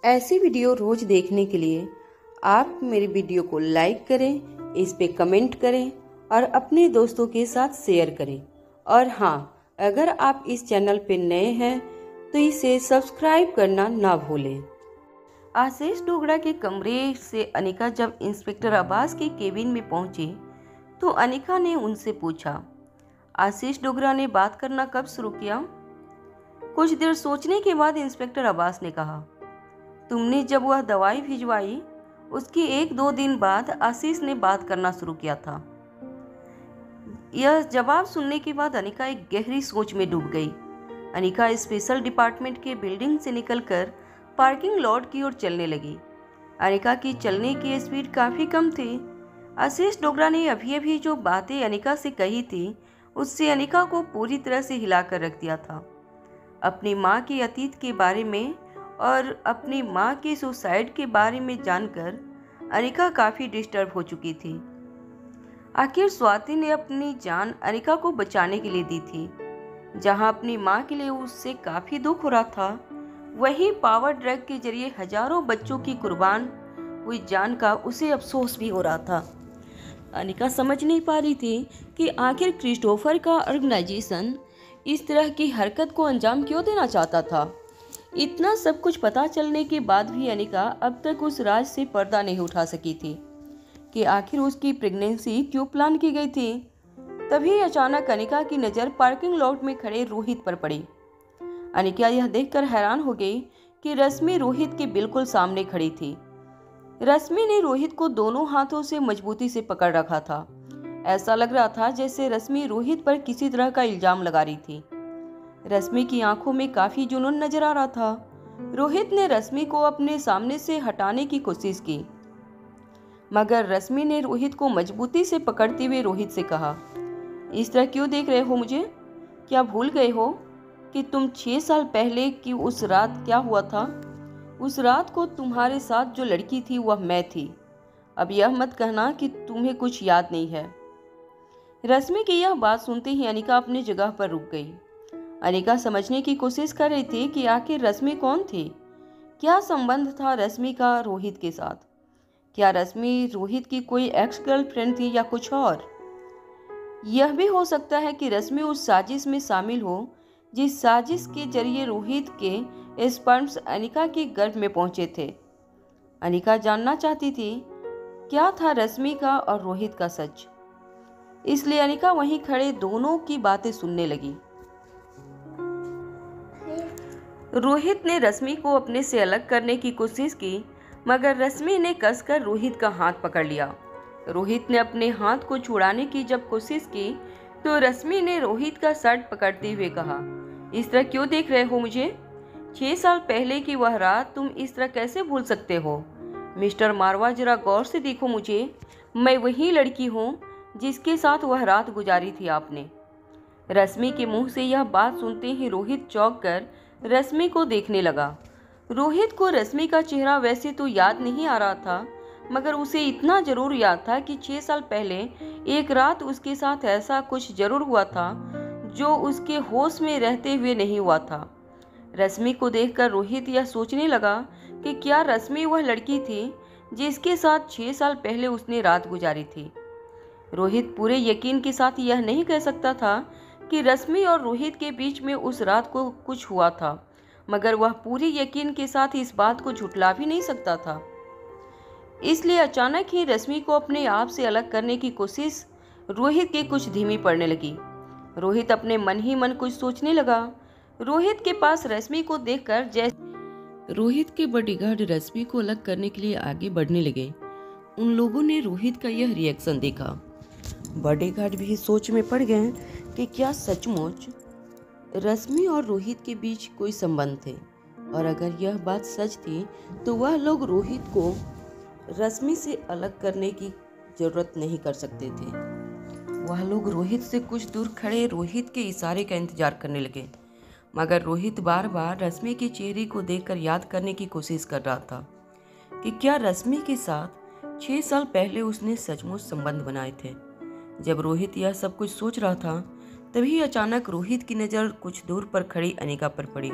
ऐसी वीडियो रोज देखने के लिए आप मेरी वीडियो को लाइक करें, इस पे कमेंट करें और अपने दोस्तों के साथ शेयर करें। और हाँ, अगर आप इस चैनल पे नए हैं तो इसे सब्सक्राइब करना ना भूलें। आशीष डोगरा के कमरे से अनिका जब इंस्पेक्टर अब्बास के केबिन में पहुंची तो अनिका ने उनसे पूछा, आशीष डोगरा ने बात करना कब शुरू किया? कुछ देर सोचने के बाद इंस्पेक्टर अब्बास ने कहा, तुमने जब वह दवाई भिजवाई उसके 1-2 दिन बाद आशीष ने बात करना शुरू किया था। यह जवाब सुनने के बाद अनिका एक गहरी सोच में डूब गई। अनिका स्पेशल डिपार्टमेंट के बिल्डिंग से निकलकर पार्किंग लॉट की ओर चलने लगी। अनिका की चलने की स्पीड काफी कम थी। आशीष डोगरा ने अभी अभी जो बातें अनिका से कही थी उससे अनिका को पूरी तरह से हिलाकर रख दिया था। अपनी माँ के अतीत के बारे में और अपनी माँ के सुसाइड के बारे में जानकर अनिका काफ़ी डिस्टर्ब हो चुकी थी। आखिर स्वाति ने अपनी जान अनिका को बचाने के लिए दी थी। जहां अपनी माँ के लिए उससे काफ़ी दुख हो रहा था, वहीं पावर ड्रग के जरिए हजारों बच्चों की कुर्बान हुई जान का उसे अफसोस भी हो रहा था। अनिका समझ नहीं पा रही थी कि आखिर क्रिस्टोफर का ऑर्गेनाइजेशन इस तरह की हरकत को अंजाम क्यों देना चाहता था। इतना सब कुछ पता चलने के बाद भी अनिका अब तक उस राज से पर्दा नहीं उठा सकी थी कि आखिर उसकी प्रेगनेंसी क्यों प्लान की गई थी। तभी अचानक अनिका की नज़र पार्किंग लॉट में खड़े रोहित पर पड़ी। अनिका यह देखकर हैरान हो गई कि रश्मि रोहित के बिल्कुल सामने खड़ी थी। रश्मि ने रोहित को दोनों हाथों से मजबूती से पकड़ रखा था। ऐसा लग रहा था जैसे रश्मि रोहित पर किसी तरह का इल्जाम लगा रही थी। रश्मि की आंखों में काफी जुनून नजर आ रहा था। रोहित ने रश्मि को अपने सामने से हटाने की कोशिश की, मगर रश्मि ने रोहित को मजबूती से पकड़ते हुए रोहित से कहा, इस तरह क्यों देख रहे हो मुझे? क्या भूल गए हो कि तुम 6 साल पहले की उस रात क्या हुआ था? उस रात को तुम्हारे साथ जो लड़की थी वह मैं थी। अब यह मत कहना कि तुम्हें कुछ याद नहीं है। रश्मि की यह बात सुनते ही अनिका अपनी जगह पर रुक गई। अनिका समझने की कोशिश कर रही थी कि आखिर रश्मि कौन थी। क्या संबंध था रश्मि का रोहित के साथ? क्या रश्मि रोहित की कोई एक्स गर्लफ्रेंड थी या कुछ और? यह भी हो सकता है कि रश्मि उस साजिश में शामिल हो जिस साजिश के जरिए रोहित के स्पर्म्स अनिका के गर्भ में पहुंचे थे। अनिका जानना चाहती थी क्या था रश्मि का और रोहित का सच। इसलिए अनिका वहीं खड़े दोनों की बातें सुनने लगी। रोहित ने रश्मि को अपने से अलग करने की कोशिश की, मगर रश्मि ने कसकर रोहित का हाथ पकड़ लिया। रोहित ने अपने हाथ को छुड़ाने की जब कोशिश की तो रश्मि ने रोहित का शर्ट पकड़ते हुए कहा, इस तरह क्यों देख रहे हो मुझे? 6 साल पहले की वह रात तुम इस तरह कैसे भूल सकते हो? मिस्टर मारवा, जरा गौर से देखो मुझे। मैं वही लड़की हूँ जिसके साथ वह रात गुजारी थी आपने। रश्मि के मुंह से यह बात सुनते ही रोहित चौंक कर रश्मि को देखने लगा। रोहित को रश्मि का चेहरा वैसे तो याद नहीं आ रहा था, मगर उसे इतना जरूर याद था कि 6 साल पहले एक रात उसके साथ ऐसा कुछ जरूर हुआ था जो उसके होश में रहते हुए नहीं हुआ था। रश्मि को देखकर रोहित यह सोचने लगा कि क्या रश्मि वह लड़की थी जिसके साथ 6 साल पहले उसने रात गुजारी थी। रोहित पूरे यकीन के साथ यह नहीं कह सकता था कि रश्मि और रोहित के बीच में उस रात को कुछ हुआ था, मगर वह पूरे यकीन के साथ इस बात को झुठला भी नहीं सकता था। इसलिए अचानक ही रश्मि को अपने आप से अलग करने की कोशिश रोहित की कुछ धीमी पड़ने लगी। रोहित अपने मन ही मन कुछ सोचने लगा। रोहित के पास रश्मि को देखकर जैसे रोहित के बॉडीगार्ड रश्मि को अलग करने के लिए आगे बढ़ने लगे, उन लोगों ने रोहित का यह रिएक्शन देखा। बॉडीगार्ड भी सोच में पड़ गए कि क्या सचमुच रश्मि और रोहित के बीच कोई संबंध थे, और अगर यह बात सच थी तो वह लोग रोहित को रश्मि से अलग करने की जरूरत नहीं कर सकते थे। वह लोग रोहित से कुछ दूर खड़े रोहित के इशारे का इंतजार करने लगे, मगर रोहित बार बार रश्मि के चेहरे को देखकर याद करने की कोशिश कर रहा था कि क्या रश्मि के साथ 6 साल पहले उसने सचमुच संबंध बनाए थे। जब रोहित यह सब कुछ सोच रहा था तभी अचानक रोहित की नज़र कुछ दूर पर खड़ी अनिका पर पड़ी।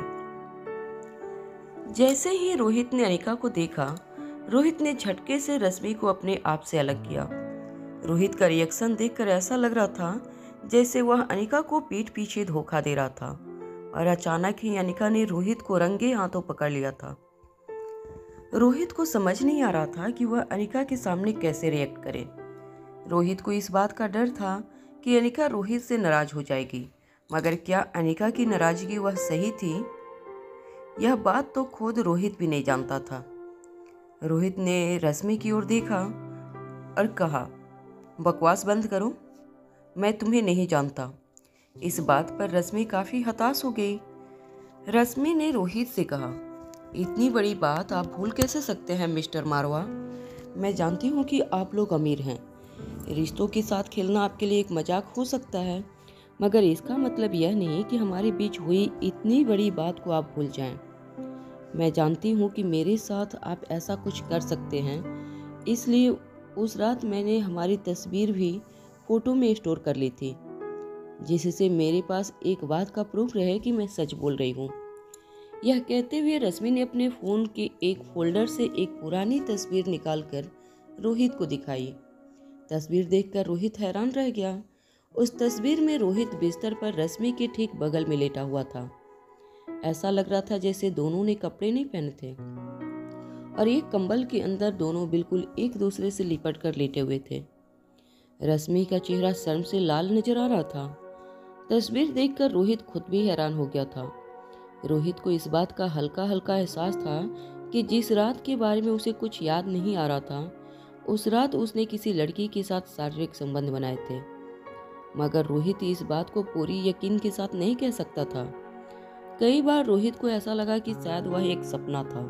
जैसे ही रोहित ने अनिका को देखा, रोहित ने झटके से रश्मि को अपने आप से अलग किया। रोहित का रिएक्शन देखकर ऐसा लग रहा था जैसे वह अनिका को पीठ पीछे धोखा दे रहा था, और अचानक ही अनिका ने रोहित को रंगे हाथों पकड़ लिया था। रोहित को समझ नहीं आ रहा था कि वह अनिका के सामने कैसे रिएक्ट करे। रोहित को इस बात का डर था कि अनिका रोहित से नाराज हो जाएगी, मगर क्या अनिका की नाराजगी वह सही थी? यह बात तो खुद रोहित भी नहीं जानता था। रोहित ने रश्मि की ओर देखा और कहा, बकवास बंद करो, मैं तुम्हें नहीं जानता। इस बात पर रश्मि काफी हताश हो गई। रश्मि ने रोहित से कहा, इतनी बड़ी बात आप भूल कैसे सकते हैं मिस्टर मारवा? मैं जानती हूँ कि आप लोग अमीर हैं। रिश्तों के साथ खेलना आपके लिए एक मजाक हो सकता है, मगर इसका मतलब यह नहीं कि हमारे बीच हुई इतनी बड़ी बात को आप भूल जाएं। मैं जानती हूँ कि मेरे साथ आप ऐसा कुछ कर सकते हैं, इसलिए उस रात मैंने हमारी तस्वीर भी फोटो में स्टोर कर ली थी, जिससे मेरे पास एक बात का प्रूफ रहे कि मैं सच बोल रही हूँ। यह कहते हुए रश्मि ने अपने फ़ोन के एक फोल्डर से एक पुरानी तस्वीर निकालकर रोहित को दिखाई। तस्वीर देखकर रोहित हैरान रह गया। उस तस्वीर में रोहित बिस्तर पर रश्मि के ठीक बगल में लेटा हुआ था। ऐसा लग रहा था जैसे दोनों ने कपड़े नहीं पहने थे और एक कंबल के अंदर दोनों बिल्कुल एक दूसरे से लिपट कर लेटे हुए थे। रश्मि का चेहरा शर्म से लाल नजर आ रहा था। तस्वीर देखकर रोहित खुद भी हैरान हो गया था। रोहित को इस बात का हल्का हल्का एहसास था कि जिस रात के बारे में उसे कुछ याद नहीं आ रहा था, उस रात उसने किसी लड़की के साथ शारीरिक संबंध बनाए थे, मगर रोहित इस बात को पूरी यकीन के साथ नहीं कह सकता था। कई बार रोहित को ऐसा लगा कि शायद वह एक सपना था,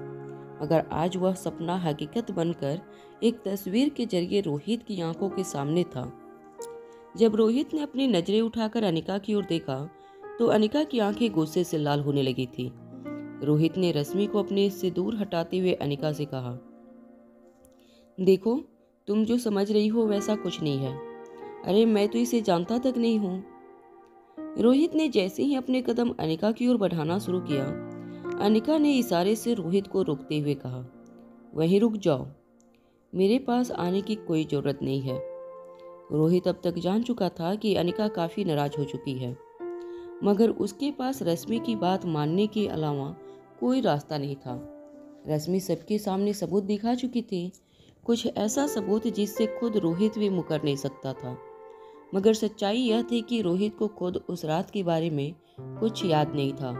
मगर आज वह सपना हकीकत बनकर एक तस्वीर के जरिए रोहित की आंखों के सामने था। जब रोहित ने अपनी नजरें उठाकर अनिका की ओर देखा तो अनिका की आंखें गुस्से से लाल होने लगी थी। रोहित ने रश्मि को अपने से दूर हटाते हुए अनिका से कहा, देखो, तुम जो समझ रही हो वैसा कुछ नहीं है। अरे मैं तो इसे जानता तक नहीं हूँ। रोहित ने जैसे ही अपने कदम अनिका की ओर बढ़ाना शुरू किया, अनिका ने इशारे से रोहित को रोकते हुए कहा, वहीं रुक जाओ, मेरे पास आने की कोई जरूरत नहीं है। रोहित अब तक जान चुका था कि अनिका काफी नाराज हो चुकी है, मगर उसके पास रश्मि की बात मानने के अलावा कोई रास्ता नहीं था। रश्मि सबके सामने सबूत दिखा चुकी थी, कुछ ऐसा सबूत जिससे खुद रोहित भी मुकर नहीं सकता था। मगर सच्चाई यह थी कि रोहित को खुद उस रात के बारे में कुछ याद नहीं था।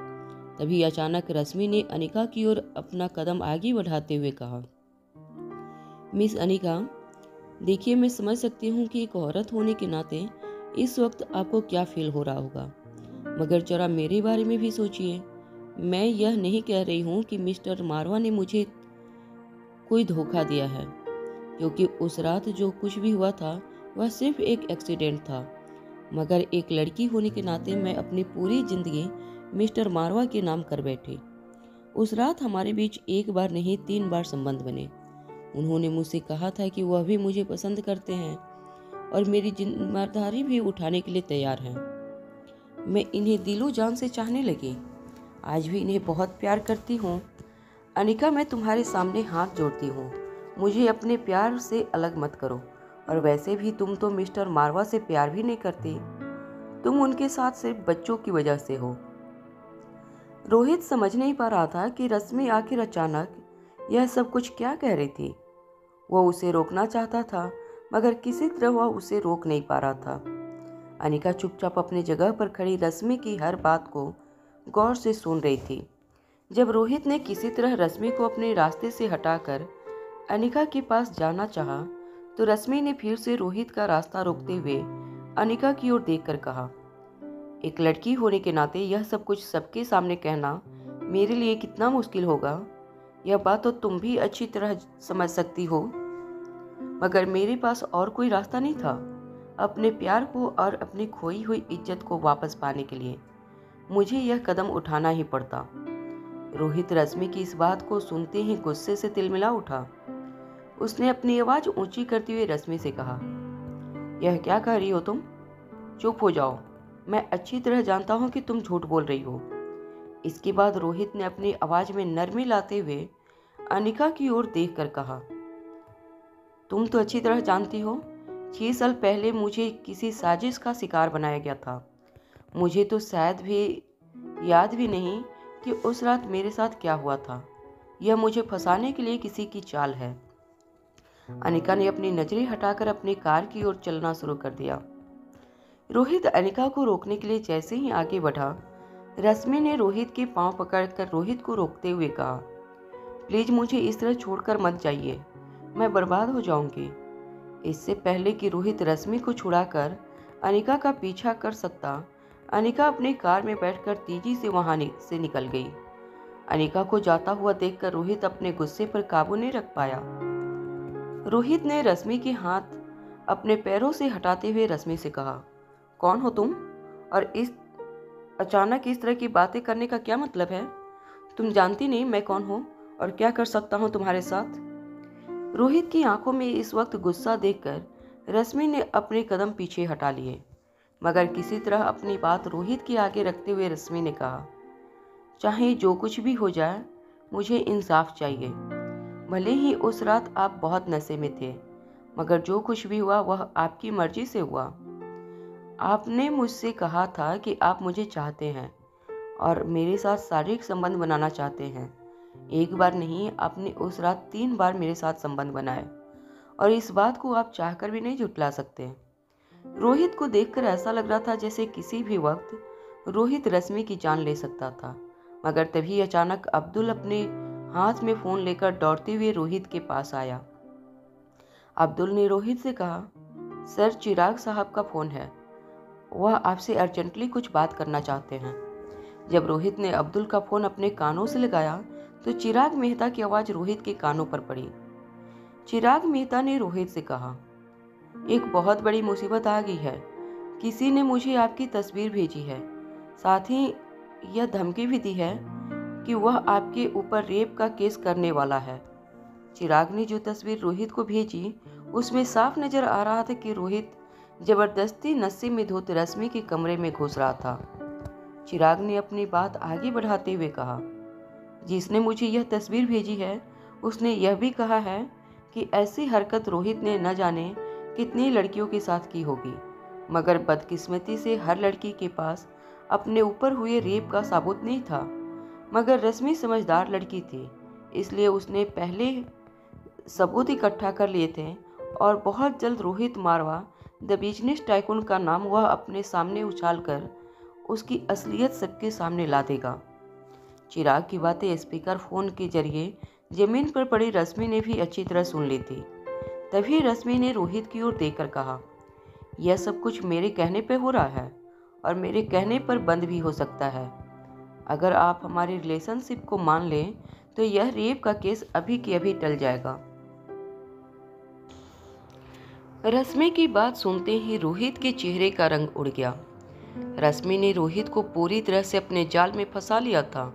तभी अचानक रश्मि ने अनिका की ओर अपना कदम आगे बढ़ाते हुए कहा, मिस अनिका, देखिए, मैं समझ सकती हूँ कि एक औरत होने के नाते इस वक्त आपको क्या फील हो रहा होगा, मगर जरा मेरे बारे में भी सोचिए। मैं यह नहीं कह रही हूँ कि मिस्टर मारवा ने मुझे कोई धोखा दिया है, क्योंकि उस रात जो कुछ भी हुआ था वह सिर्फ एक एक्सीडेंट था, मगर एक लड़की होने के नाते मैं अपनी पूरी जिंदगी मिस्टर मारवा के नाम कर बैठी। उस रात हमारे बीच एक बार नहीं 3 बार संबंध बने। उन्होंने मुझसे कहा था कि वह भी मुझे पसंद करते हैं और मेरी जिम्मेदारी भी उठाने के लिए तैयार हैं। मैं इन्हें दिलो जान से चाहने लगी, आज भी इन्हें बहुत प्यार करती हूँ। अनिका, मैं तुम्हारे सामने हाथ जोड़ती हूँ, मुझे अपने प्यार से अलग मत करो। और वैसे भी तुम तो मिस्टर मारवा से प्यार भी नहीं करती, तुम उनके साथ सिर्फ बच्चों की वजह से हो। रोहित समझ नहीं पा रहा था कि रश्मि आखिर अचानक यह सब कुछ क्या कह रही थी। वह उसे रोकना चाहता था, मगर किसी तरह वह उसे रोक नहीं पा रहा था। अनिका चुपचाप अपनी जगह पर खड़ी रश्मि की हर बात को गौर से सुन रही थी। जब रोहित ने किसी तरह रश्मि को अपने रास्ते से हटाकर अनिका के पास जाना चाहा, तो रश्मि ने फिर से रोहित का रास्ता रोकते हुए अनिका की ओर देखकर कहा, एक लड़की होने के नाते यह सब कुछ सबके सामने कहना मेरे लिए कितना मुश्किल होगा, यह बात तो तुम भी अच्छी तरह समझ सकती हो, मगर मेरे पास और कोई रास्ता नहीं था। अपने प्यार को और अपनी खोई हुई इज्जत को वापस पाने के लिए मुझे यह कदम उठाना ही पड़ता। रोहित रश्मि की इस बात को सुनते ही गुस्से से तिलमिला उठा। उसने अपनी आवाज ऊंची करते हुए रश्मि से कहा, यह क्या कह रही हो तुम? चुप हो जाओ, मैं अच्छी तरह जानता हूँ कि तुम झूठ बोल रही हो। इसके बाद रोहित ने अपनी आवाज में नरमी लाते हुए अनिका की ओर देखकर कहा, तुम तो अच्छी तरह जानती हो 6 साल पहले मुझे किसी साजिश का शिकार बनाया गया था। मुझे तो शायद भी याद भी नहीं कि उस रात मेरे साथ क्या हुआ था। यह मुझे फंसाने के लिए किसी की चाल है। अनिका ने अपनी नजरें हटाकर अपनी कार की ओर चलना शुरू कर दिया। रोहित अनिका को रोकने के लिए जैसे ही आगे बढ़ा, रश्मि ने रोहित के पांव पकड़कर रोहित को रोकते हुए कहा, प्लीज मुझे इस तरह छोड़कर मत जाइए, मैं बर्बाद हो जाऊंगी। इससे पहले कि रोहित रश्मि को छुड़ाकर अनिका का पीछा कर सकता, अनिका अपनी कार में बैठकर तेजी से वहां से निकल गई। अनिका को जाता हुआ देखकर रोहित अपने गुस्से पर काबू नहीं रख पाया। रोहित ने रश्मि के हाथ अपने पैरों से हटाते हुए रश्मि से कहा, कौन हो तुम और इस अचानक इस तरह की बातें करने का क्या मतलब है? तुम जानती नहीं मैं कौन हूँ और क्या कर सकता हूँ तुम्हारे साथ। रोहित की आंखों में इस वक्त गुस्सा देखकर रश्मि ने अपने कदम पीछे हटा लिए, मगर किसी तरह अपनी बात रोहित के आगे रखते हुए रश्मि ने कहा, चाहे जो कुछ भी हो जाए मुझे इंसाफ चाहिए। भले ही उस रात आप बहुत नशे में थे, मगर जो कुछ भी हुआ वह आपकी मर्जी से हुआ। आपने मुझसे कहा था कि आप मुझे चाहते हैं और मेरे साथ शारीरिक संबंध बनाना चाहते हैं। एक बार नहीं, आपने उस रात 3 बार मेरे साथ संबंध बनाए और इस बात को आप चाहकर भी नहीं झुठला सकते। रोहित को देखकर ऐसा लग रहा था जैसे किसी भी वक्त रोहित रश्मि की जान ले सकता था, मगर तभी अचानक अब्दुल अपने हाथ में फोन लेकर दौड़ते हुए रोहित के पास आया। अब्दुल ने रोहित से कहा, सर चिराग साहब का फोन है, वह आपसे अर्जेंटली कुछ बात करना चाहते हैं। जब रोहित ने अब्दुल का फोन अपने कानों से लगाया तो चिराग मेहता की आवाज रोहित के कानों पर पड़ी। चिराग मेहता ने रोहित से कहा, एक बहुत बड़ी मुसीबत आ गई है। किसी ने मुझे आपकी तस्वीर भेजी है, साथ ही यह धमकी भी दी है कि वह आपके ऊपर रेप का केस करने वाला है। चिराग ने जो तस्वीर रोहित को भेजी उसमें साफ नजर आ रहा था कि रोहित जबरदस्ती नशे में धुत रश्मि के कमरे में घुस रहा था। चिराग ने अपनी बात आगे बढ़ाते हुए कहा, जिसने मुझे यह तस्वीर भेजी है उसने यह भी कहा है कि ऐसी हरकत रोहित ने न जाने कितनी लड़कियों के साथ की होगी, मगर बदकिस्मती से हर लड़की के पास अपने ऊपर हुए रेप का सबूत नहीं था। मगर रश्मि समझदार लड़की थी, इसलिए उसने पहले सबूत इकट्ठा कर लिए थे और बहुत जल्द रोहित मारवा द बिजनेस टाइकून का नाम वह अपने सामने उछालकर उसकी असलियत सबके सामने ला देगा। चिराग की बातें स्पीकर फोन के जरिए जमीन पर पड़ी रश्मि ने भी अच्छी तरह सुन ली थी। तभी रश्मि ने रोहित की ओर देखकर कहा, यह सब कुछ मेरे कहने पे हो रहा है और मेरे कहने पर बंद भी हो सकता है। अगर आप हमारी रिलेशनशिप को मान लें तो यह रेप का केस अभी के अभी टल जाएगा। रश्मि की बात सुनते ही रोहित के चेहरे का रंग उड़ गया। रश्मि ने रोहित को पूरी तरह से अपने जाल में फंसा लिया था।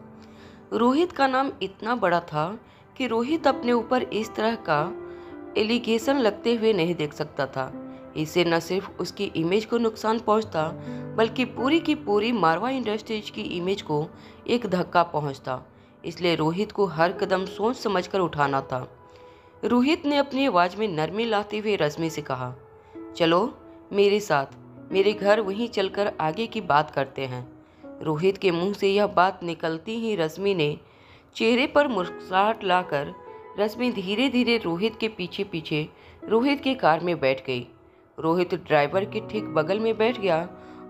रोहित का नाम इतना बड़ा था कि रोहित अपने ऊपर इस तरह का एलिगेशन लगते हुए नहीं देख सकता था। इससे न सिर्फ उसकी इमेज को नुकसान पहुंचता, बल्कि पूरी की पूरी मारवा इंडस्ट्रीज की इमेज को एक धक्का पहुंचता। इसलिए रोहित को हर कदम सोच समझकर उठाना था। रोहित ने अपनी आवाज में नरमी लाते हुए रश्मि से कहा, चलो मेरे साथ, मेरे घर वहीं चलकर आगे की बात करते हैं। रोहित के मुंह से यह बात निकलती ही रश्मि ने चेहरे पर मुस्कुराहट लाकर रश्मि धीरे धीरे रोहित के पीछे पीछे रोहित की कार में बैठ गई। रोहित ड्राइवर के ठीक बगल में बैठ गया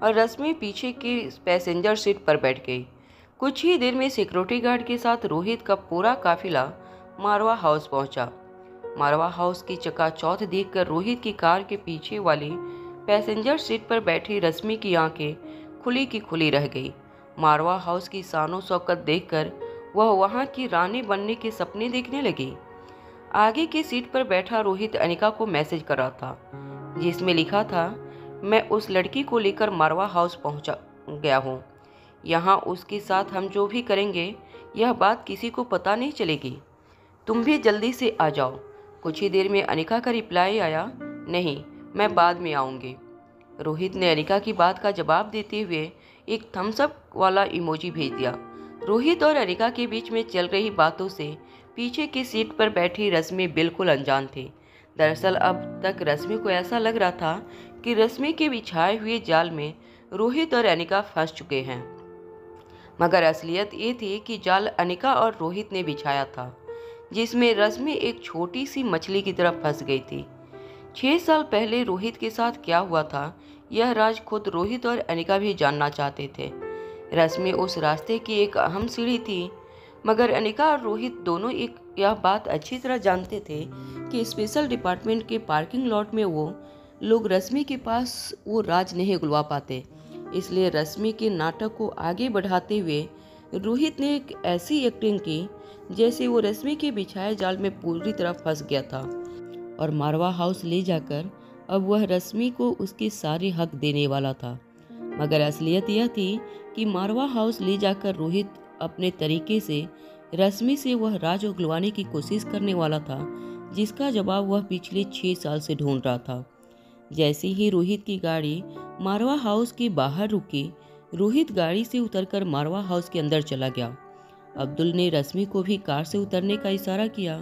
और रश्मि पीछे के पैसेंजर सीट पर बैठ गई। कुछ ही देर में सिक्योरिटी गार्ड के साथ रोहित का पूरा काफिला मारवा हाउस पहुंचा। मारवा हाउस की चकाचौंध देखकर रोहित की कार के पीछे वाली पैसेंजर सीट पर बैठी रश्मि की आंखें खुली की खुली रह गई। मारवा हाउस की शानो शौकत देखकर वह वहां की रानी बनने के सपने देखने लगी। आगे की सीट पर बैठा रोहित अनिका को मैसेज कर रहा था, जिसमें लिखा था, मैं उस लड़की को लेकर मारवा हाउस पहुंचा गया हूँ। यहाँ उसके साथ हम जो भी करेंगे यह बात किसी को पता नहीं चलेगी। तुम भी जल्दी से आ जाओ। कुछ ही देर में अनिका का रिप्लाई आया, नहीं मैं बाद में आऊँगी। रोहित ने अनिका की बात का जवाब देते हुए एक थम्स अप वाला इमोजी भेज दिया। रोहित और अनिका के बीच में चल रही बातों से पीछे की सीट पर बैठी रश्मि बिल्कुल अनजान थी। दरअसल अब तक रश्मि को ऐसा लग रहा था कि रश्मि के बिछाए हुए जाल में रोहित और अनिका फंस चुके हैं, मगर असलियत ये थी कि जाल अनिका और रोहित ने बिछाया था, जिसमें रश्मि एक छोटी सी मछली की तरफ फंस गई थी। 6 साल पहले रोहित के साथ क्या हुआ था, यह राज खुद रोहित और अनिका भी जानना चाहते थे। रश्मि उस रास्ते की एक अहम सीढ़ी थी, मगर अनिका और रोहित दोनों यह बात अच्छी तरह जानते थे कि स्पेशल डिपार्टमेंट के पार्किंग लॉट में वो लोग रश्मि के पास वो राज नहीं उगलवा पाते। इसलिए रश्मि के नाटक को आगे बढ़ाते हुए रोहित ने एक ऐसी एक्टिंग की जैसे वो रश्मि के बिछाए जाल में पूरी तरह फंस गया था और मारवा हाउस ले जाकर अब वह रश्मि को उसके सारे हक देने वाला था। मगर असलियत यह थी कि मारवा हाउस ले जाकर रोहित अपने तरीके से रश्मि से वह राज उगलवाने की कोशिश करने वाला था, जिसका जवाब वह पिछले 6 साल से ढूंढ रहा था। जैसे ही रोहित की गाड़ी मारवा हाउस के बाहर रुकी, रोहित गाड़ी से उतरकर मारवा हाउस के अंदर चला गया। अब्दुल ने रश्मि को भी कार से उतरने का इशारा किया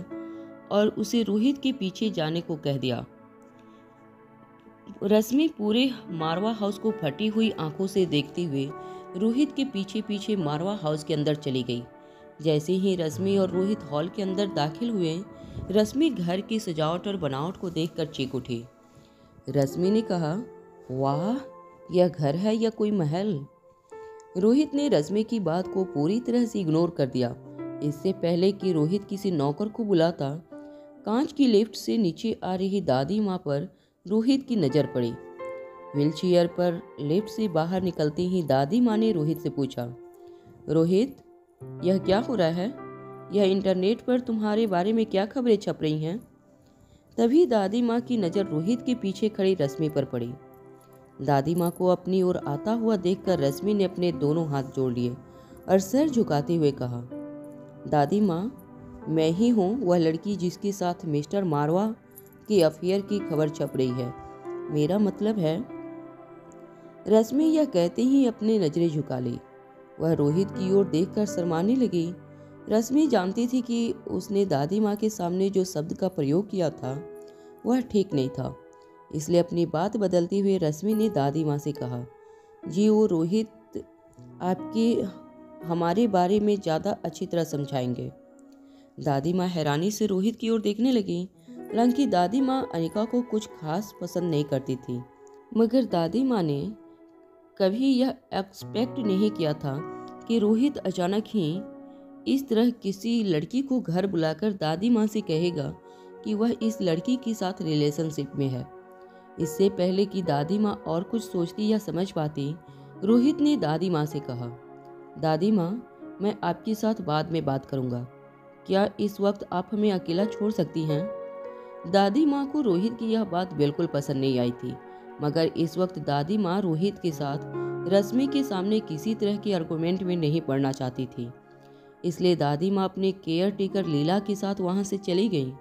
और उसे रोहित के पीछे जाने को कह दिया। रश्मि पूरे मारवा हाउस को फटी हुई आंखों से देखते हुए रोहित के पीछे पीछे मारवा हाउस के अंदर चली गई। जैसे ही रश्मि और रोहित हॉल के अंदर दाखिल हुए, रश्मि घर की सजावट और बनावट को देखकर चीख उठी। रश्मि ने कहा, वाह, यह घर है या कोई महल। रोहित ने रश्मि की बात को पूरी तरह से इग्नोर कर दिया। इससे पहले कि रोहित किसी नौकर को बुलाता, कांच की लिफ्ट से नीचे आ रही दादी माँ पर रोहित की नज़र पड़ी। व्हीलचेयर पर लिफ्ट से बाहर निकलते ही दादी माँ ने रोहित से पूछा, रोहित, यह क्या हो रहा है? यह इंटरनेट पर तुम्हारे बारे में क्या खबरें छप रही हैं? तभी दादी माँ की नज़र रोहित के पीछे खड़ी रश्मि पर पड़ी। दादी माँ को अपनी ओर आता हुआ देखकर रश्मि ने अपने दोनों हाथ जोड़ लिए और सर झुकाते हुए कहा, दादी माँ, मैं ही हूँ वह लड़की जिसके साथ मिस्टर मारवा के अफेयर की खबर छप रही है। मेरा मतलब है। रश्मि यह कहते ही अपनी नजरें झुका ली। वह रोहित की ओर देखकर शर्माने लगी। रश्मि जानती थी कि उसने दादी माँ के सामने जो शब्द का प्रयोग किया था वह ठीक नहीं था। इसलिए अपनी बात बदलते हुए रश्मि ने दादी माँ से कहा, जी वो रोहित आपके हमारे बारे में ज़्यादा अच्छी तरह समझाएंगे। दादी माँ हैरानी से रोहित की ओर देखने लगी। हालांकि दादी माँ अनिका को कुछ खास पसंद नहीं करती थी, मगर दादी माँ ने कभी यह एक्सपेक्ट नहीं किया था कि रोहित अचानक ही इस तरह किसी लड़की को घर बुलाकर दादी माँ से कहेगा कि वह इस लड़की के साथ रिलेशनशिप में है। इससे पहले कि दादी माँ और कुछ सोचती या समझ पाती, रोहित ने दादी माँ से कहा, दादी माँ, मैं आपके साथ बाद में बात करूँगा। क्या इस वक्त आप हमें अकेला छोड़ सकती हैं? दादी माँ को रोहित की यह बात बिल्कुल पसंद नहीं आई थी, मगर इस वक्त दादी माँ रोहित के साथ रश्मि के सामने किसी तरह के आर्गुमेंट में नहीं पड़ना चाहती थी। इसलिए दादी माँ अपने केयर टेकर लीला के साथ वहाँ से चली गई।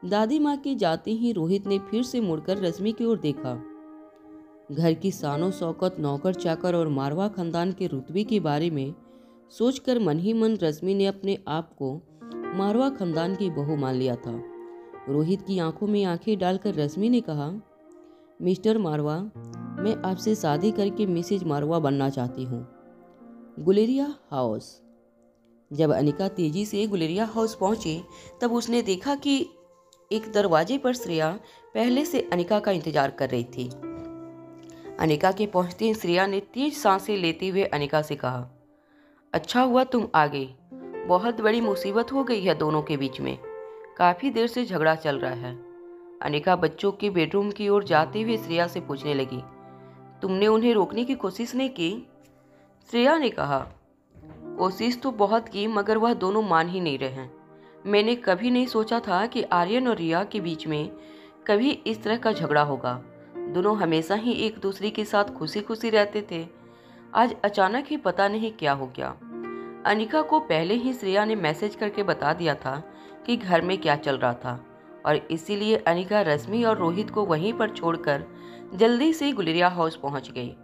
दादी माँ के जाते ही रोहित ने फिर से मुड़कर रश्मि की ओर देखा। घर की शानो शौकत, नौकर चाकर और मारवा खानदान के रुतबे के बारे में सोचकर मन ही मन रश्मि ने अपने आप को मारवा खानदान की बहू मान लिया था। रोहित की आंखों में आंखें डालकर रश्मि ने कहा, मिस्टर मारवा, मैं आपसे शादी करके मिसेज मारवा बनना चाहती हूँ। गुलेरिया हाउस। जब अनिका तेजी से गुलेरिया हाउस पहुंची, तब उसने देखा कि एक दरवाजे पर श्रेया पहले से अनिका का इंतजार कर रही थी। अनिका के पहुंचते ही श्रेया ने तेज सांसें लेते हुए अनिका से कहा, अच्छा हुआ तुम आ गई। बहुत बड़ी मुसीबत हो गई है दोनों के बीच में। काफ़ी देर से झगड़ा चल रहा है। अनिका बच्चों के बेडरूम की ओर जाते हुए श्रेया से पूछने लगी, तुमने उन्हें रोकने की कोशिश नहीं की? श्रेया ने कहा, कोशिश तो बहुत की, मगर वह दोनों मान ही नहीं रहे हैं। मैंने कभी नहीं सोचा था कि आर्यन और रिया के बीच में कभी इस तरह का झगड़ा होगा। दोनों हमेशा ही एक दूसरे के साथ खुशी खुशी रहते थे। आज अचानक ही पता नहीं क्या हो गया। अनिका को पहले ही श्रेया ने मैसेज करके बता दिया था कि घर में क्या चल रहा था, और इसीलिए अनिका रश्मि और रोहित को वहीं पर छोड़कर जल्दी से गुलेरिया हाउस पहुंच गई।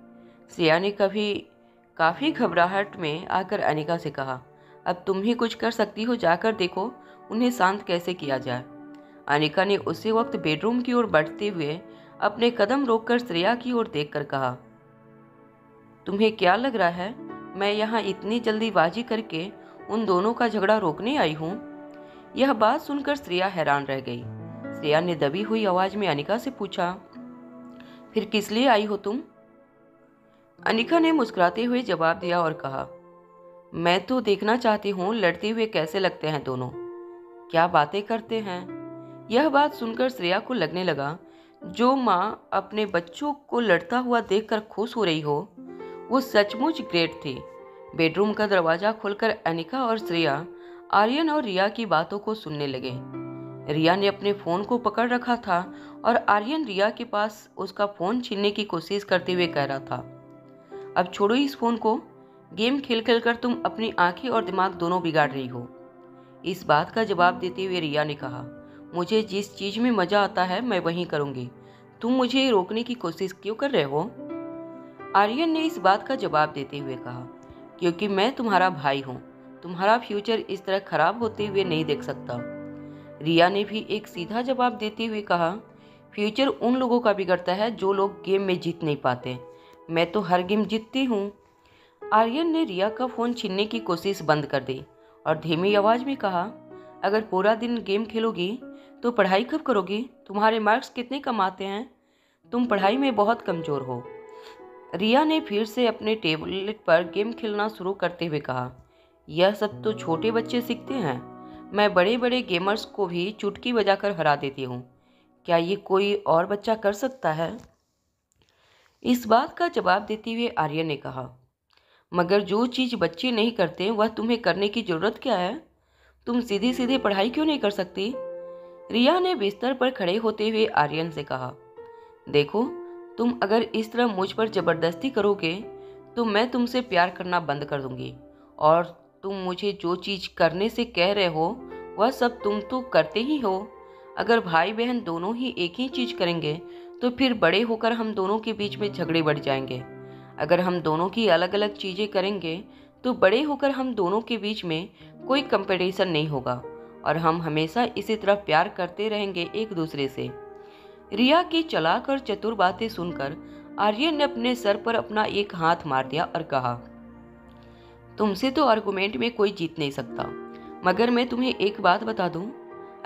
श्रेया ने काफ़ी घबराहट में आकर अनिका से कहा, अब तुम ही कुछ कर सकती हो, जाकर देखो उन्हें शांत कैसे किया जाए। अनिका ने उसी वक्त बेडरूम की ओर बढ़ते हुए अपने कदम रोककर श्रेया की ओर देखकर कहा, तुम्हें क्या लग रहा है मैं यहाँ इतनी जल्दीबाजी करके उन दोनों का झगड़ा रोकने आई हूँ? यह बात सुनकर श्रेया हैरान रह गई। श्रेया ने दबी हुई आवाज में अनिका से पूछा, फिर किस लिए आई हो तुम? अनिका ने मुस्कुराते हुए जवाब दिया और कहा, मैं तो देखना चाहती हूँ लड़ते हुए कैसे लगते हैं दोनों, क्या बातें करते हैं। यह बात सुनकर श्रेया को लगने लगा जो माँ अपने बच्चों को लड़ता हुआ देखकर खुश हो रही हो वो सचमुच ग्रेट थी। बेडरूम का दरवाजा खोलकर अनिका और श्रेया आर्यन और रिया की बातों को सुनने लगे। रिया ने अपने फोन को पकड़ रखा था और आर्यन रिया के पास उसका फोन छीनने की कोशिश करते हुए कह रहा था, अब छोड़ो इस फोन को, गेम खेल खेल कर तुम अपनी आंखें और दिमाग दोनों बिगाड़ रही हो। इस बात का जवाब देते हुए रिया ने कहा, मुझे जिस चीज में मजा आता है मैं वही करूंगी, तुम मुझे रोकने की कोशिश क्यों कर रहे हो? आर्यन ने इस बात का जवाब देते हुए कहा, क्योंकि मैं तुम्हारा भाई हूँ, तुम्हारा फ्यूचर इस तरह खराब होते हुए नहीं देख सकता। रिया ने भी एक सीधा जवाब देते हुए कहा, फ्यूचर उन लोगों का बिगड़ता है जो लोग गेम में जीत नहीं पाते, मैं तो हर गेम जीतती हूँ। आर्यन ने रिया का फोन छीनने की कोशिश बंद कर दी और धीमी आवाज में कहा, अगर पूरा दिन गेम खेलोगी तो पढ़ाई कब करोगी? तुम्हारे मार्क्स कितने कम आते हैं? तुम पढ़ाई में बहुत कमजोर हो। रिया ने फिर से अपने टेबलेट पर गेम खेलना शुरू करते हुए कहा, यह सब तो छोटे बच्चे सीखते हैं, मैं बड़े बड़े गेमर्स को भी चुटकी बजाकर हरा देती हूँ, क्या ये कोई और बच्चा कर सकता है? इस बात का जवाब देते हुए आर्यन ने कहा, मगर जो चीज़ बच्चे नहीं करते वह तुम्हें करने की जरूरत क्या है? तुम सीधी सीधी पढ़ाई क्यों नहीं कर सकती? रिया ने बिस्तर पर खड़े होते हुए आर्यन से कहा, देखो तुम अगर इस तरह मुझ पर जबरदस्ती करोगे तो मैं तुमसे प्यार करना बंद कर दूंगी, और तुम मुझे जो चीज़ करने से कह रहे हो वह सब तुम तो करते ही हो। अगर भाई बहन दोनों ही एक ही चीज़ करेंगे तो फिर बड़े होकर हम दोनों के बीच में झगड़े बढ़ जाएंगे। अगर हम दोनों की अलग अलग चीज़ें करेंगे तो बड़े होकर हम दोनों के बीच में कोई कंपटीशन नहीं होगा और हम हमेशा इसी तरह प्यार करते रहेंगे एक दूसरे से। रिया की चालाक और चतुर बातें सुनकर आर्यन ने अपने सर पर अपना एक हाथ मार दिया और कहा, तुमसे तो आर्गुमेंट में कोई जीत नहीं सकता, मगर मैं तुम्हें एक बात बता दूं,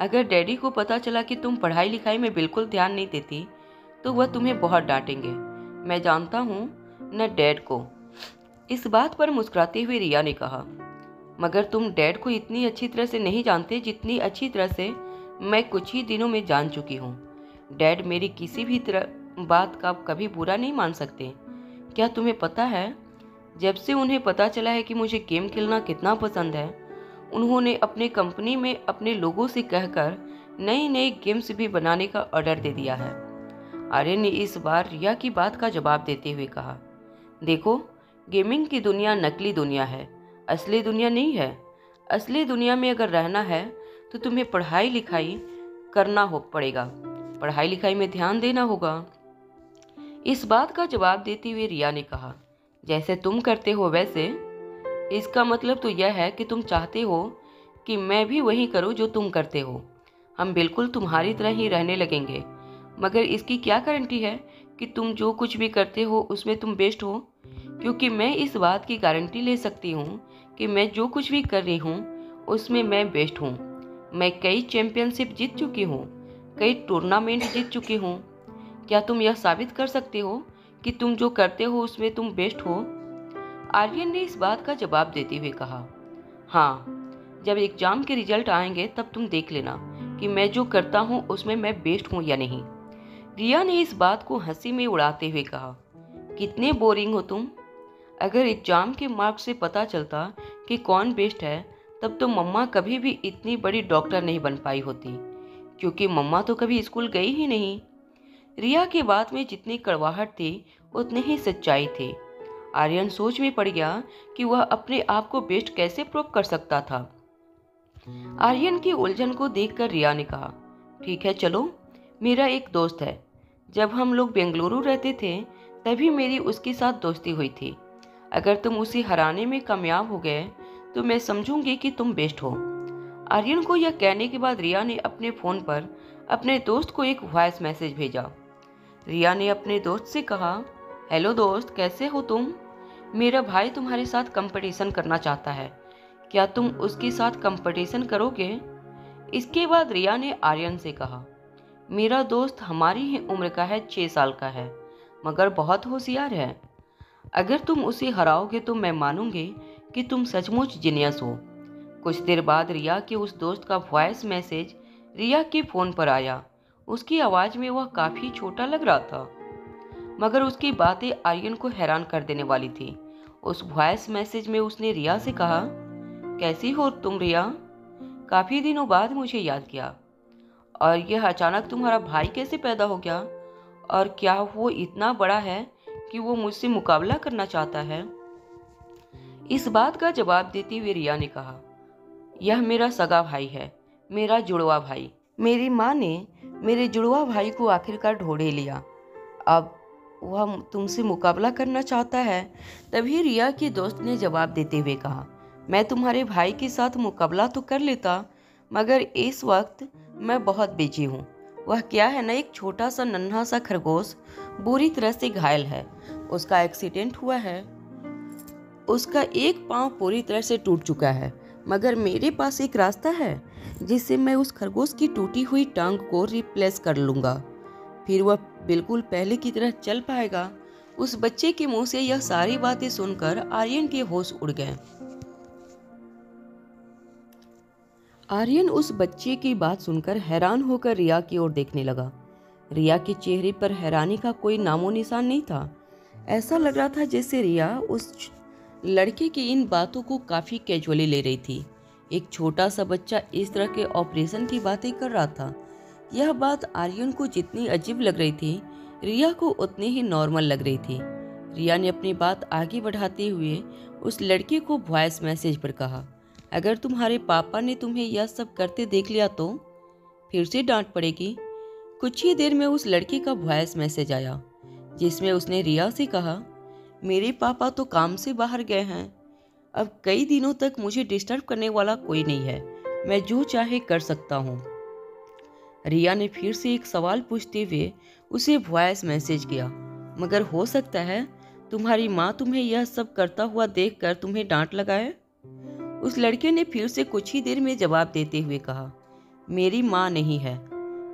अगर डैडी को पता चला कि तुम पढ़ाई लिखाई में बिल्कुल ध्यान नहीं देती तो वह तुम्हें बहुत डांटेंगे, मैं जानता हूँ न डैड को। इस बात पर मुस्कुराते हुए रिया ने कहा, मगर तुम डैड को इतनी अच्छी तरह से नहीं जानते जितनी अच्छी तरह से मैं कुछ ही दिनों में जान चुकी हूँ। डैड मेरी किसी भी तरह बात का कभी बुरा नहीं मान सकते। क्या तुम्हें पता है, जब से उन्हें पता चला है कि मुझे गेम खेलना कितना पसंद है, उन्होंने अपने कंपनी में अपने लोगों से कहकर नई नई गेम्स भी बनाने का ऑर्डर दे दिया है। आर्यन ने इस बार रिया की बात का जवाब देते हुए कहा, देखो गेमिंग की दुनिया नकली दुनिया है, असली दुनिया नहीं है। असली दुनिया में अगर रहना है तो तुम्हें पढ़ाई लिखाई करना पड़ेगा, पढ़ाई लिखाई में ध्यान देना होगा। इस बात का जवाब देते हुए रिया ने कहा, जैसे तुम करते हो वैसे। इसका मतलब तो यह है कि तुम चाहते हो कि मैं भी वही करूं जो तुम करते हो। हम बिल्कुल तुम्हारी तरह ही रहने लगेंगे, मगर इसकी क्या गारंटी है कि तुम जो कुछ भी करते हो उसमें तुम बेस्ट हो? क्योंकि मैं इस बात की गारंटी ले सकती हूँ कि मैं जो कुछ भी कर रही हूँ उसमें मैं बेस्ट हूँ। मैं कई चैंपियनशिप जीत चुकी हूँ, कई टूर्नामेंट जीत चुकी हूँ। क्या तुम यह साबित कर सकते हो कि तुम जो करते हो उसमें तुम बेस्ट हो? आर्यन ने इस बात का जवाब देते हुए कहा, हाँ, जब एग्जाम के रिजल्ट आएंगे तब तुम देख लेना कि मैं जो करता हूँ उसमें मैं बेस्ट हूँ या नहीं। रिया ने इस बात को हंसी में उड़ाते हुए कहा, कितने बोरिंग हो तुम। अगर एग्जाम के मार्क्स से पता चलता कि कौन बेस्ट है तब तो मम्मा कभी भी इतनी बड़ी डॉक्टर नहीं बन पाई होती, क्योंकि मम्मा तो कभी स्कूल गई ही नहीं। रिया की बात में जितनी कड़वाहट थी उतनी ही सच्चाई थी। आर्यन सोच में पड़ गया कि वह अपने आप को बेस्ट कैसे प्रूव कर सकता था। आर्यन की उलझन को देखकर रिया ने कहा, ठीक है चलो, मेरा एक दोस्त है, जब हम लोग बेंगलुरु रहते थे तभी मेरी उसके साथ दोस्ती हुई थी। अगर तुम उसे हराने में कामयाब हो गए तो मैं समझूंगी कि तुम बेस्ट हो। आर्यन को यह कहने के बाद रिया ने अपने फ़ोन पर अपने दोस्त को एक वॉइस मैसेज भेजा। रिया ने अपने दोस्त से कहा, हेलो दोस्त, कैसे हो तुम? मेरा भाई तुम्हारे साथ कंपटीशन करना चाहता है, क्या तुम उसके साथ कंपटीशन करोगे? इसके बाद रिया ने आर्यन से कहा, मेरा दोस्त हमारी ही उम्र का है, 6 साल का है, मगर बहुत होशियार है। अगर तुम उसे हराओगे तो मैं मानूंगी कि तुम सचमुच जीनियस हो। कुछ देर बाद रिया के उस दोस्त का वॉइस मैसेज रिया के फ़ोन पर आया। उसकी आवाज़ में वह काफ़ी छोटा लग रहा था, मगर उसकी बातें आर्यन को हैरान कर देने वाली थी। उस वॉइस मैसेज में उसने रिया से कहा, कैसी हो तुम रिया? काफ़ी दिनों बाद मुझे याद किया, और यह अचानक तुम्हारा भाई कैसे पैदा हो गया? और क्या वो इतना बड़ा है कि वो मुझसे मुकाबला करना चाहता है? इस बात का जवाब देते हुए रिया ने कहा, यह मेरा सगा भाई है, मेरा जुड़वा भाई। मेरी माँ ने मेरे जुड़वा भाई को आखिरकार ढूंढ लिया, अब वह तुमसे मुकाबला करना चाहता है। तभी रिया के दोस्त ने जवाब देते हुए कहा, मैं तुम्हारे भाई के साथ मुकाबला तो कर लेता, मगर इस वक्त मैं बहुत बिजी हूँ। वह क्या है ना, एक छोटा सा नन्हा सा खरगोश बुरी तरह से घायल है। उसका एक्सीडेंट हुआ है, उसका एक पाँव पूरी तरह से टूट चुका है, मगर मेरे पास एक रास्ता है जिससे मैं उस खरगोश की टूटी हुई टांग को रिप्लेस कर लूँगा, फिर वह बिल्कुल पहले की तरह चल पाएगा। उस बच्चे के मुंह से यह सारी बातें सुनकर आर्यन के होश उड़ गए। आर्यन उस बच्चे की बात सुनकर हैरान होकर रिया की ओर देखने लगा। रिया के चेहरे पर हैरानी का कोई नामो निशान नहीं था। ऐसा लग रहा था जैसे रिया उस लड़के की इन बातों को काफ़ी कैजुअली ले रही थी। एक छोटा सा बच्चा इस तरह के ऑपरेशन की बातें कर रहा था। यह बात आर्यन को जितनी अजीब लग रही थी, रिया को उतनी ही नॉर्मल लग रही थी। रिया ने अपनी बात आगे बढ़ाते हुए उस लड़के को वॉइस मैसेज पर कहा, अगर तुम्हारे पापा ने तुम्हें यह सब करते देख लिया तो फिर से डांट पड़ेगी। कुछ ही देर में उस लड़के का वॉइस मैसेज आया, जिसमें उसने रिया से कहा, मेरे पापा तो काम से बाहर गए हैं, अब कई दिनों तक मुझे डिस्टर्ब करने वाला कोई नहीं है, मैं जो चाहे कर सकता हूँ। रिया ने फिर से एक सवाल पूछते हुए उसे वॉइस मैसेज किया, मगर हो सकता है तुम्हारी माँ तुम्हें यह सब करता हुआ देखकर तुम्हें डांट लगाए। उस लड़के ने फिर से कुछ ही देर में जवाब देते हुए कहा, मेरी माँ नहीं है,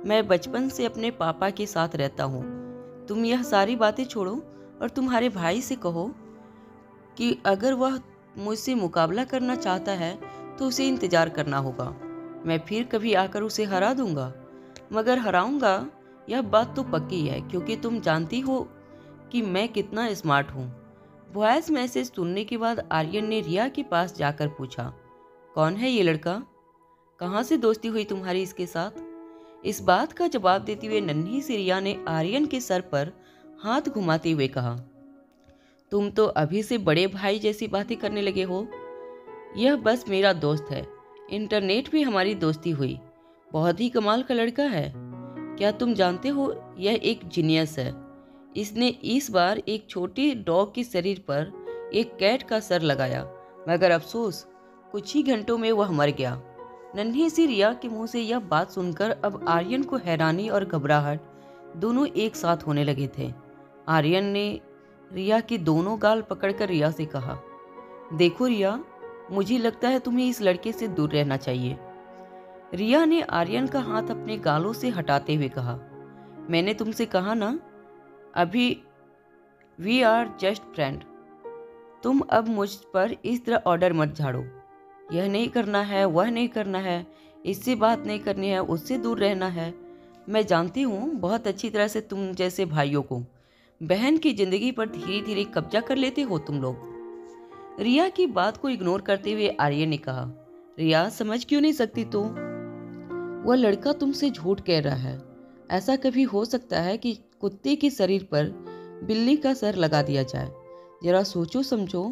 मैं बचपन से अपने पापा के साथ रहता हूँ। तुम यह सारी बातें छोड़ो और तुम्हारे भाई से कहो कि अगर वह मुझसे मुकाबला करना चाहता है तो उसे इंतज़ार करना होगा। मैं फिर कभी आकर उसे हरा दूंगा, मगर हराऊंगा यह बात तो पक्की है, क्योंकि तुम जानती हो कि मैं कितना स्मार्ट हूँ। वॉइस मैसेज सुनने के बाद आर्यन ने रिया के पास जाकर पूछा, कौन है ये लड़का? कहाँ से दोस्ती हुई तुम्हारी इसके साथ? इस बात का जवाब देते हुए नन्ही सी रिया ने आर्यन के सर पर हाथ घुमाते हुए कहा, तुम तो अभी से बड़े भाई जैसी बातें करने लगे हो। यह बस मेरा दोस्त है, इंटरनेट पे हमारी दोस्ती हुई, बहुत ही कमाल का लड़का है। क्या तुम जानते हो, यह एक जीनियस है। इसने इस बार एक छोटी डॉग के शरीर पर एक कैट का सर लगाया, मगर अफसोस कुछ ही घंटों में वह मर गया। नन्ही सी रिया के मुंह से यह बात सुनकर अब आर्यन को हैरानी और घबराहट दोनों एक साथ होने लगे थे। आर्यन ने रिया के दोनों गाल पकड़कर रिया से कहा, देखो रिया, मुझे लगता है तुम्हें इस लड़के से दूर रहना चाहिए। रिया ने आर्यन का हाथ अपने गालों से हटाते हुए कहा, मैंने तुमसे कहा ना, अभी वी आर जस्ट फ्रेंड। तुम अब मुझ पर इस तरह ऑर्डर मत झाड़ो। यह नहीं करना है, वह नहीं करना है, इससे बात नहीं करनी है, उससे दूर रहना है। मैं जानती हूँ बहुत अच्छी तरह से तुम जैसे भाइयों को, बहन की जिंदगी पर धीरे धीरे कब्जा कर लेते हो तुम लोग। रिया की बात को इग्नोर करते हुए आर्यन ने कहा, रिया समझ क्यों नहीं सकती तो? वह लड़का तुमसे झूठ कह रहा है। ऐसा कभी हो सकता है कि कुत्ते के शरीर पर बिल्ली का सर लगा दिया जाए? जरा सोचो समझो,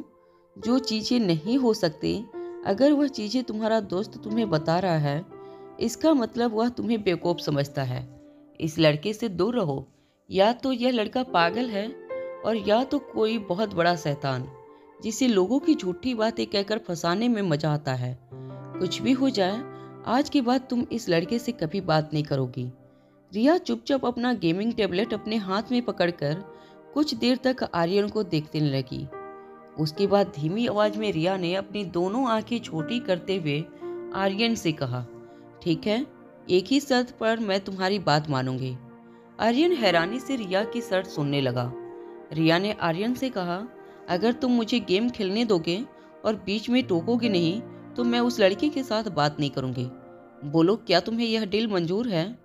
जो चीज़ें नहीं हो सकती, अगर वह चीज़ें तुम्हारा दोस्त तुम्हें बता रहा है, इसका मतलब वह तुम्हें बेवकूफ़ समझता है। इस लड़के से दूर रहो, या तो यह लड़का पागल है और या तो कोई बहुत बड़ा शैतान। जिसे लोगों की झूठी बातें कहकर फंसाने में मजा आता है। कुछ भी हो जाए, आज के बाद तुम इस लड़के से कभी बात नहीं करोगी। रिया चुपचाप अपना गेमिंग टैबलेट अपने हाथ में पकड़कर कुछ देर तक आर्यन को देखने लगी। उसके बाद धीमी आवाज में रिया ने अपनी दोनों आंखें छोटी करते हुए आर्यन से कहा, ठीक है, एक ही शर्त पर मैं तुम्हारी बात मानूंगी। आर्यन हैरानी से रिया की शर्त सुनने लगा। रिया ने आर्यन से कहा, अगर तुम मुझे गेम खेलने दोगे और बीच में टोकोगे नहीं तो मैं उस लड़की के साथ बात नहीं करूंगी। बोलो, क्या तुम्हें यह डील मंजूर है?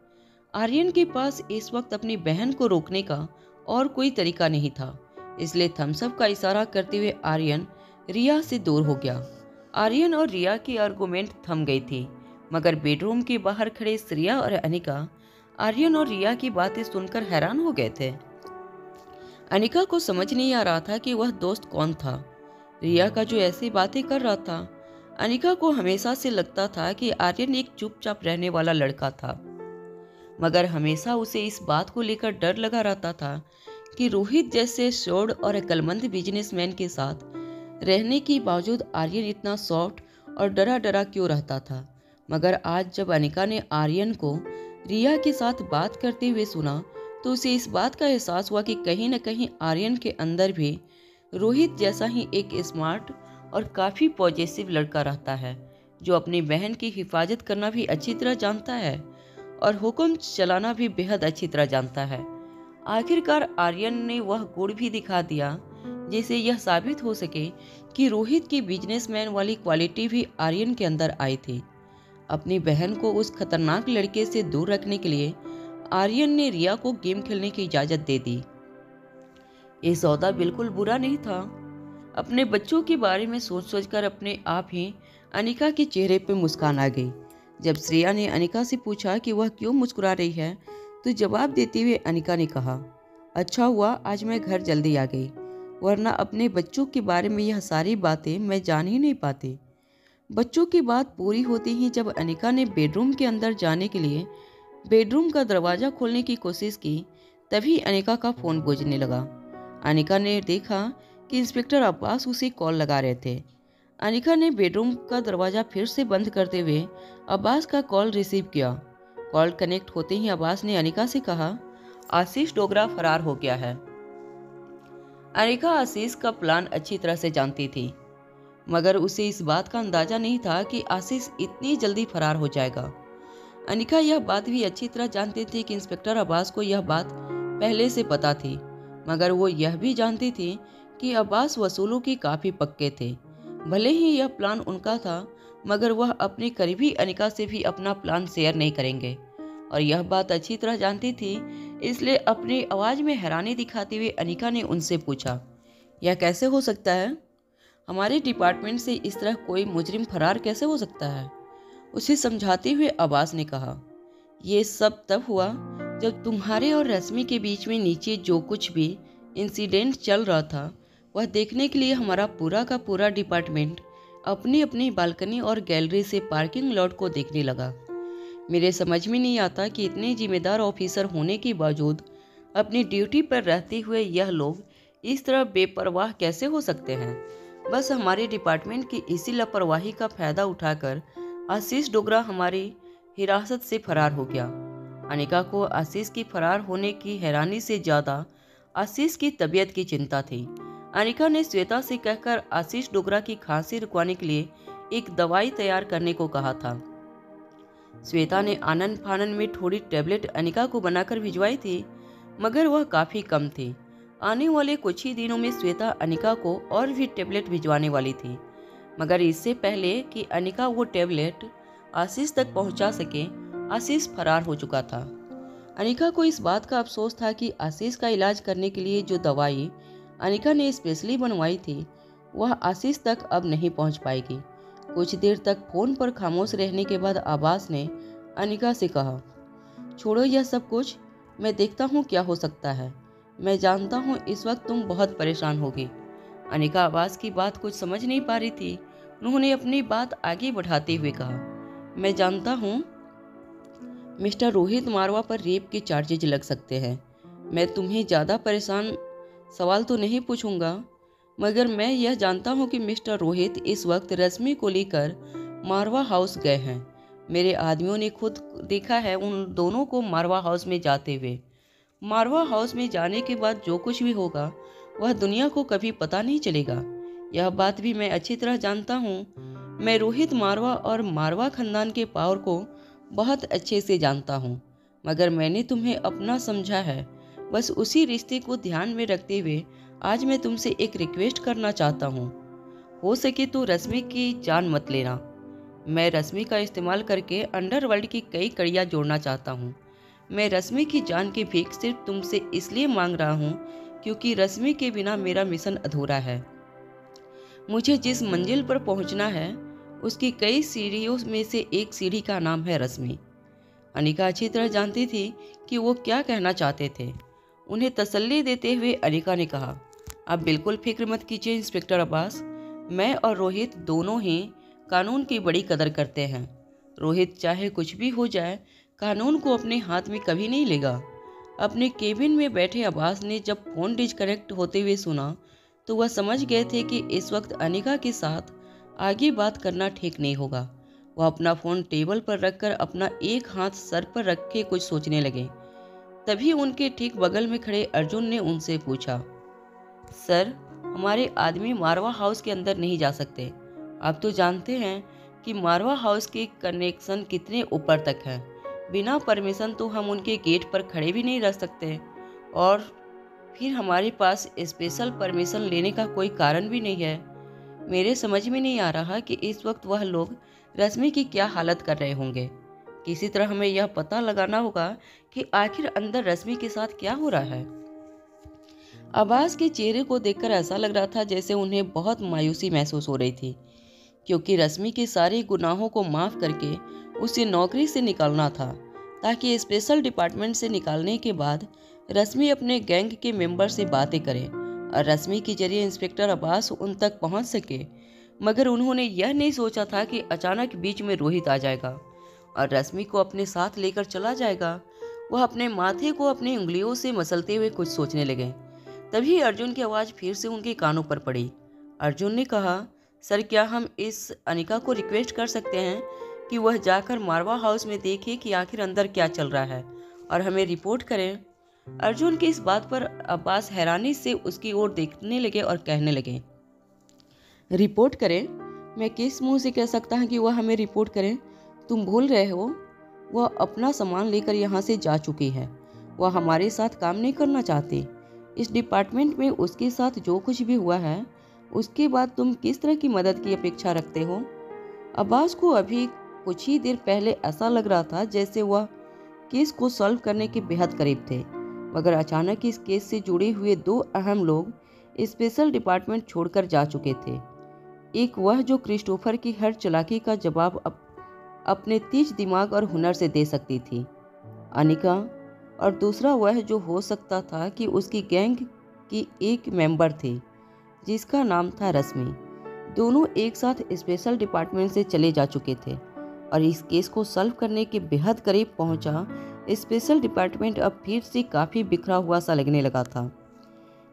आर्यन के पास इस वक्त अपनी बहन को रोकने का और कोई तरीका नहीं था, इसलिए थम्सअप का इशारा करते हुए आर्यन रिया से दूर हो गया। आर्यन और रिया की आर्गुमेंट थम गई थी, मगर बेडरूम के बाहर खड़े श्रेया और अनिका आर्यन और रिया की बातें सुनकर हैरान हो गए थे। अनिका को समझ नहीं आ रहा था कि वह दोस्त कौन था। रिया का जो ऐसी बातें कर रहा था, अनिका को हमेशा से लगता था कि आर्यन एक चुपचाप रहने वाला लड़का था, मगर हमेशा उसे इस बात को लेकर डर लगा रहता था कि रोहित जैसे शोर और अक्लमंद बिजनेसमैन के साथ रहने के बावजूद आर्यन इतना सॉफ्ट और डरा डरा क्यों रहता था। मगर आज जब अनिका ने आर्यन को रिया के साथ बात करते हुए सुना तो उसे इस बात का एहसास हुआ कि कहीं न कहीं आर्यन के अंदर भी रोहित जैसा ही एक स्मार्ट और काफ़ी पॉजिटिव लड़का रहता है, जो अपनी बहन की हिफाजत करना भी अच्छी तरह जानता है और हुक्म चलाना भी बेहद अच्छी तरह जानता है। आखिरकार आर्यन ने वह गुण भी दिखा दिया जिससे यह साबित हो सके कि रोहित की बिजनेसमैन वाली क्वालिटी भी आर्यन के अंदर आई थी। अपनी बहन को उस खतरनाक लड़के से दूर रखने के लिए आर्यन ने रिया को गेम खेलने की इजाजत दे दी। ये सौदा बिल्कुल बुरा नहीं था। अपने बच्चों के बारे में सोच सोचकर अपने आप ही अनिका के चेहरे पर मुस्कान आ गई। जब श्रेया ने अनिका से पूछा कि वह क्यों मुस्कुरा रही है, तो जवाब देते हुए अनिका ने कहा, अच्छा हुआ आज मैं घर जल्दी आ गई, वरना अपने बच्चों के बारे में यह सारी बातें मैं जान ही नहीं पाती। बच्चों की बात पूरी होती ही जब अनिका ने बेडरूम के अंदर जाने के लिए बेडरूम का दरवाज़ा खोलने की कोशिश की, तभी अनिका का फ़ोन बजने लगा। अनिका ने देखा कि इंस्पेक्टर अब्बास उसे कॉल लगा रहे थे। अनिका ने बेडरूम का दरवाज़ा फिर से बंद करते हुए अब्बास का कॉल रिसीव किया। कॉल कनेक्ट होते ही अब्बास ने अनिका से कहा, आशीष डोगरा फरार हो गया है। अनिका आशीष का प्लान अच्छी तरह से जानती थी, मगर उसे इस बात का अंदाजा नहीं था कि आशीष इतनी जल्दी फरार हो जाएगा। अनिका यह बात भी अच्छी तरह जानती थी कि इंस्पेक्टर अब्बास को यह बात पहले से पता थी, मगर वो यह भी जानती थी कि अब्बास वसूलों के काफ़ी पक्के थे। भले ही यह प्लान उनका था, मगर वह अपनी करीबी अनिका से भी अपना प्लान शेयर नहीं करेंगे, और यह बात अच्छी तरह जानती थी। इसलिए अपनी आवाज़ में हैरानी दिखाते हुए अनिका ने उनसे पूछा, यह कैसे हो सकता है? हमारे डिपार्टमेंट से इस तरह कोई मुजरिम फरार कैसे हो सकता है? उसे समझाते हुए अब्बास ने कहा, ये सब तब हुआ जब तुम्हारे और रश्मि के बीच में नीचे जो कुछ भी इंसिडेंट चल रहा था, वह देखने के लिए हमारा पूरा का पूरा डिपार्टमेंट अपनी अपनी बालकनी और गैलरी से पार्किंग लॉट को देखने लगा। मेरे समझ में नहीं आता कि इतने जिम्मेदार ऑफिसर होने के बावजूद अपनी ड्यूटी पर रहते हुए यह लोग इस तरह बेपरवाह कैसे हो सकते हैं। बस हमारे डिपार्टमेंट की इसी लापरवाही का फायदा उठाकर आशीष डोगरा हमारी हिरासत से फरार हो गया। अनिका को आशीष की फरार होने की हैरानी से ज़्यादा आशीष की तबीयत की चिंता थी। अनिका ने श्वेता से कहकर आशीष डोगरा की खांसी रुकवाने के लिए एक दवाई तैयार करने को कहा था। श्वेता ने आनन फानन में थोड़ी टैबलेट अनिका को बनाकर भिजवाई थी, मगर वह काफ़ी कम थी। आने वाले कुछ ही दिनों में श्वेता अनिका को और भी टैबलेट भिजवाने वाली थी, मगर इससे पहले कि अनिका वो टैबलेट आशीष तक पहुंचा सके, आशीष फरार हो चुका था। अनिका को इस बात का अफसोस था कि आशीष का इलाज करने के लिए जो दवाई अनिका ने स्पेशली बनवाई थी, वह आशीष तक अब नहीं पहुंच पाएगी। कुछ देर तक फ़ोन पर खामोश रहने के बाद अब्बास ने अनिका से कहा, छोड़ो यह सब कुछ, मैं देखता हूँ क्या हो सकता है। मैं जानता हूँ इस वक्त तुम बहुत परेशान होगी। अनिका अब्बास की बात कुछ समझ नहीं पा रही थी। उन्होंने अपनी बात आगे बढ़ाते हुए कहा, मैं जानता हूँ मिस्टर रोहित मारवा पर रेप के चार्जेज लग सकते हैं। मैं तुम्हें ज़्यादा परेशान सवाल तो नहीं पूछूंगा, मगर मैं यह जानता हूँ कि मिस्टर रोहित इस वक्त रश्मि को लेकर मारवा हाउस गए हैं। मेरे आदमियों ने खुद देखा है उन दोनों को मारवा हाउस में जाते हुए। मारवा हाउस में जाने के बाद जो कुछ भी होगा वह दुनिया को कभी पता नहीं चलेगा। यह बात भी मैं अच्छी तरह जानता हूँ। मैं रोहित मारवा और मारवा खानदान के पावर को बहुत अच्छे से जानता हूँ, मगर मैंने तुम्हें अपना समझा है। बस उसी रिश्ते को ध्यान में रखते हुए आज मैं तुमसे एक रिक्वेस्ट करना चाहता हूँ। हो सके तो रश्मि की जान मत लेना। मैं रश्मि का इस्तेमाल करके अंडरवर्ल्ड की कई कड़ियाँ जोड़ना चाहता हूँ। मैं रश्मि की जान की भीख सिर्फ तुमसे इसलिए मांग रहा हूँ क्योंकि रश्मि के बिना मेरा मिशन अधूरा है। मुझे जिस मंजिल पर पहुँचना है उसकी कई सीढ़ियों में से एक सीढ़ी का नाम है रश्मि। अनिका अच्छी तरह जानती थी कि वो क्या कहना चाहते थे। उन्हें तसल्ली देते हुए अनिका ने कहा, आप बिल्कुल फिक्र मत कीजिए इंस्पेक्टर अब्बास। मैं और रोहित दोनों ही कानून की बड़ी कदर करते हैं। रोहित चाहे कुछ भी हो जाए कानून को अपने हाथ में कभी नहीं लेगा। अपने केबिन में बैठे अब्बास ने जब फोन डिस्कनेक्ट होते हुए सुना तो वह समझ गए थे कि इस वक्त अनिका के साथ आगे बात करना ठीक नहीं होगा। वह अपना फ़ोन टेबल पर रखकर अपना एक हाथ सर पर रखे कुछ सोचने लगे। तभी उनके ठीक बगल में खड़े अर्जुन ने उनसे पूछा, सर, हमारे आदमी मारवा हाउस के अंदर नहीं जा सकते। आप तो जानते हैं कि मारवा हाउस के कनेक्शन कितने ऊपर तक हैं। बिना परमिशन तो हम उनके गेट पर खड़े भी नहीं रह सकते, और फिर हमारे पास स्पेशल परमिशन लेने का कोई कारण भी नहीं है। मेरे समझ में नहीं आ रहा कि इस वक्त वह लोग रश्मि की क्या हालत कर रहे होंगे। किसी तरह हमें यह पता लगाना होगा कि आखिर अंदर रश्मि के साथ क्या हो रहा है। अब्बास के चेहरे को देखकर ऐसा लग रहा था जैसे उन्हें बहुत मायूसी महसूस हो रही थी, क्योंकि रश्मि के सारे गुनाहों को माफ़ करके उसे नौकरी से निकालना था, ताकि स्पेशल डिपार्टमेंट से निकालने के बाद रश्मि अपने गैंग के मेंबर से बातें करे और रश्मि के जरिए इंस्पेक्टर अब्बास उन तक पहुंच सके। मगर उन्होंने यह नहीं सोचा था कि अचानक बीच में रोहित आ जाएगा और रश्मि को अपने साथ लेकर चला जाएगा। वह अपने माथे को अपनी उंगलियों से मसलते हुए कुछ सोचने लगे। तभी अर्जुन की आवाज़ फिर से उनके कानों पर पड़ी। अर्जुन ने कहा, सर, क्या हम इस अनिका को रिक्वेस्ट कर सकते हैं कि वह जाकर मारवा हाउस में देखे कि आखिर अंदर क्या चल रहा है और हमें रिपोर्ट करें। अर्जुन की इस बात पर अब्बास हैरानी से उसकी ओर देखने लगे और कहने लगे, रिपोर्ट करें? मैं किस मुंह से कह सकता हूं कि वह हमें रिपोर्ट करें? तुम भूल रहे हो, वह अपना सामान लेकर यहाँ से जा चुकी है। वह हमारे साथ काम नहीं करना चाहती। इस डिपार्टमेंट में उसके साथ जो कुछ भी हुआ है उसके बाद तुम किस तरह की मदद की अपेक्षा रखते हो? अब्बास को अभी कुछ ही देर पहले ऐसा लग रहा था जैसे वह केस को सॉल्व करने के बेहद करीब थे, मगर अचानक इस केस से जुड़े हुए दो अहम लोग स्पेशल डिपार्टमेंट छोड़कर जा चुके थे। एक वह जो क्रिस्टोफर की हर चालाकी का जवाब अपने तेज दिमाग और हुनर से दे सकती थी, अनिका, और दूसरा वह जो हो सकता था कि उसकी गैंग की एक मेंबर थी जिसका नाम था रश्मि। दोनों एक साथ स्पेशल डिपार्टमेंट से चले जा चुके थे और इस केस को सॉल्व करने के बेहद करीब पहुंचा स्पेशल डिपार्टमेंट अब फिर से काफ़ी बिखरा हुआ सा लगने लगा था।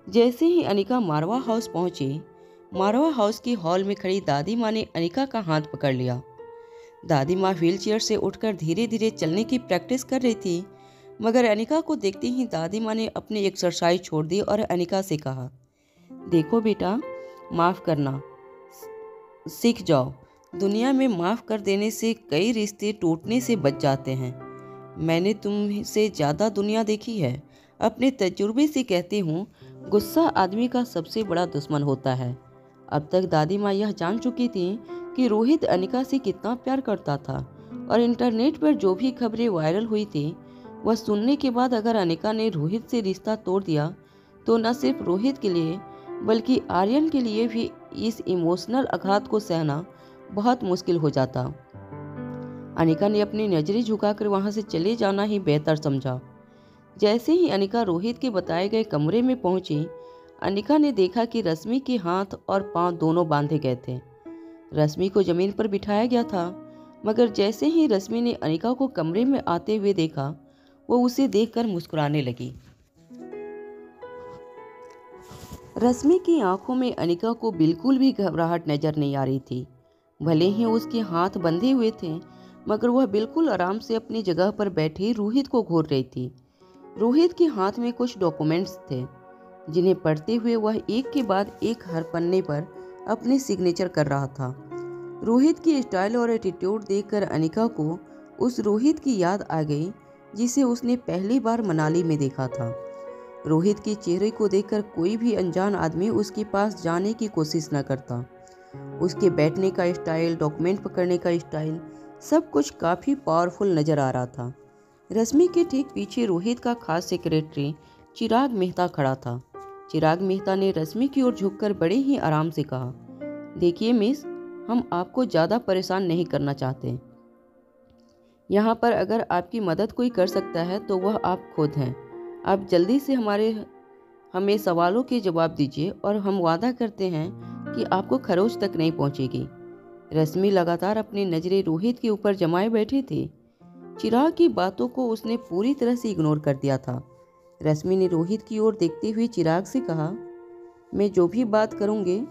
जैसे ही अनिका मारवा हाउस पहुंची, मारवा हाउस की हॉल में खड़ी दादी माँ ने अनिका का हाथ पकड़ लिया। दादी माँ व्हीलचेयर से उठकर धीरे धीरे चलने की प्रैक्टिस कर रही थी, मगर अनिका को देखते ही दादी माँ ने अपनी एक्सरसाइज छोड़ दी और अनिका से कहा, देखो बेटा, माफ़ करना सीख जाओ। दुनिया में माफ़ कर देने से कई रिश्ते टूटने से बच जाते हैं। मैंने तुमसे ज़्यादा दुनिया देखी है। अपने तजुर्बे से कहती हूँ, गुस्सा आदमी का सबसे बड़ा दुश्मन होता है। अब तक दादी माँ यह जान चुकी थी कि रोहित अनिका से कितना प्यार करता था, और इंटरनेट पर जो भी खबरें वायरल हुई थी वह सुनने के बाद अगर अनिका ने रोहित से रिश्ता तोड़ दिया तो न सिर्फ रोहित के लिए बल्कि आर्यन के लिए भी इस इमोशनल आघात को सहना बहुत मुश्किल हो जाता। अनिका ने अपनी नजरें झुकाकर वहां से चले जाना ही बेहतर समझा। जैसे ही अनिका रोहित के बताए गए कमरे में पहुंची, अनिका ने देखा कि रश्मि के हाथ और पांव दोनों बांधे गए थे। रश्मि को जमीन पर बिठाया गया था, मगर जैसे ही रश्मि ने अनिका को कमरे में आते हुए देखा, वो उसे देखकर मुस्कुराने लगी। रश्मि की आंखों में अनिका को बिल्कुल भी घबराहट नजर नहीं आ रही थी। भले ही उसके हाथ बंधे हुए थे, मगर वह बिल्कुल आराम से अपनी जगह पर बैठे रोहित को घूर रही थी। रोहित के हाथ में कुछ डॉक्यूमेंट्स थे, जिन्हें पढ़ते हुए वह एक के बाद एक हर पन्ने पर अपने सिग्नेचर कर रहा था। रोहित की स्टाइल और एटीट्यूड देखकर अनिका को उस रोहित की याद आ गई जिसे उसने पहली बार मनाली में देखा था। रोहित के चेहरे को देखकर कोई भी अनजान आदमी उसके पास जाने की कोशिश न करता। उसके बैठने का स्टाइल, डॉक्यूमेंट पकड़ने का स्टाइल, सब कुछ काफ़ी पावरफुल नज़र आ रहा था। रश्मि के ठीक पीछे रोहित का खास सेक्रेटरी चिराग मेहता खड़ा था। चिराग मेहता ने रश्मि की ओर झुककर बड़े ही आराम से कहा, देखिए मिस, हम आपको ज़्यादा परेशान नहीं करना चाहते। यहाँ पर अगर आपकी मदद कोई कर सकता है तो वह आप खुद हैं। आप जल्दी से हमें सवालों के जवाब दीजिए और हम वादा करते हैं कि आपको खरोच तक नहीं पहुंचेगी। रश्मि लगातार अपनी नज़रें रोहित के ऊपर जमाए बैठी थी। चिराग की बातों को उसने पूरी तरह से इग्नोर कर दिया था। रश्मि ने रोहित की ओर देखते हुए चिराग से कहा, मैं जो भी बात करूँगी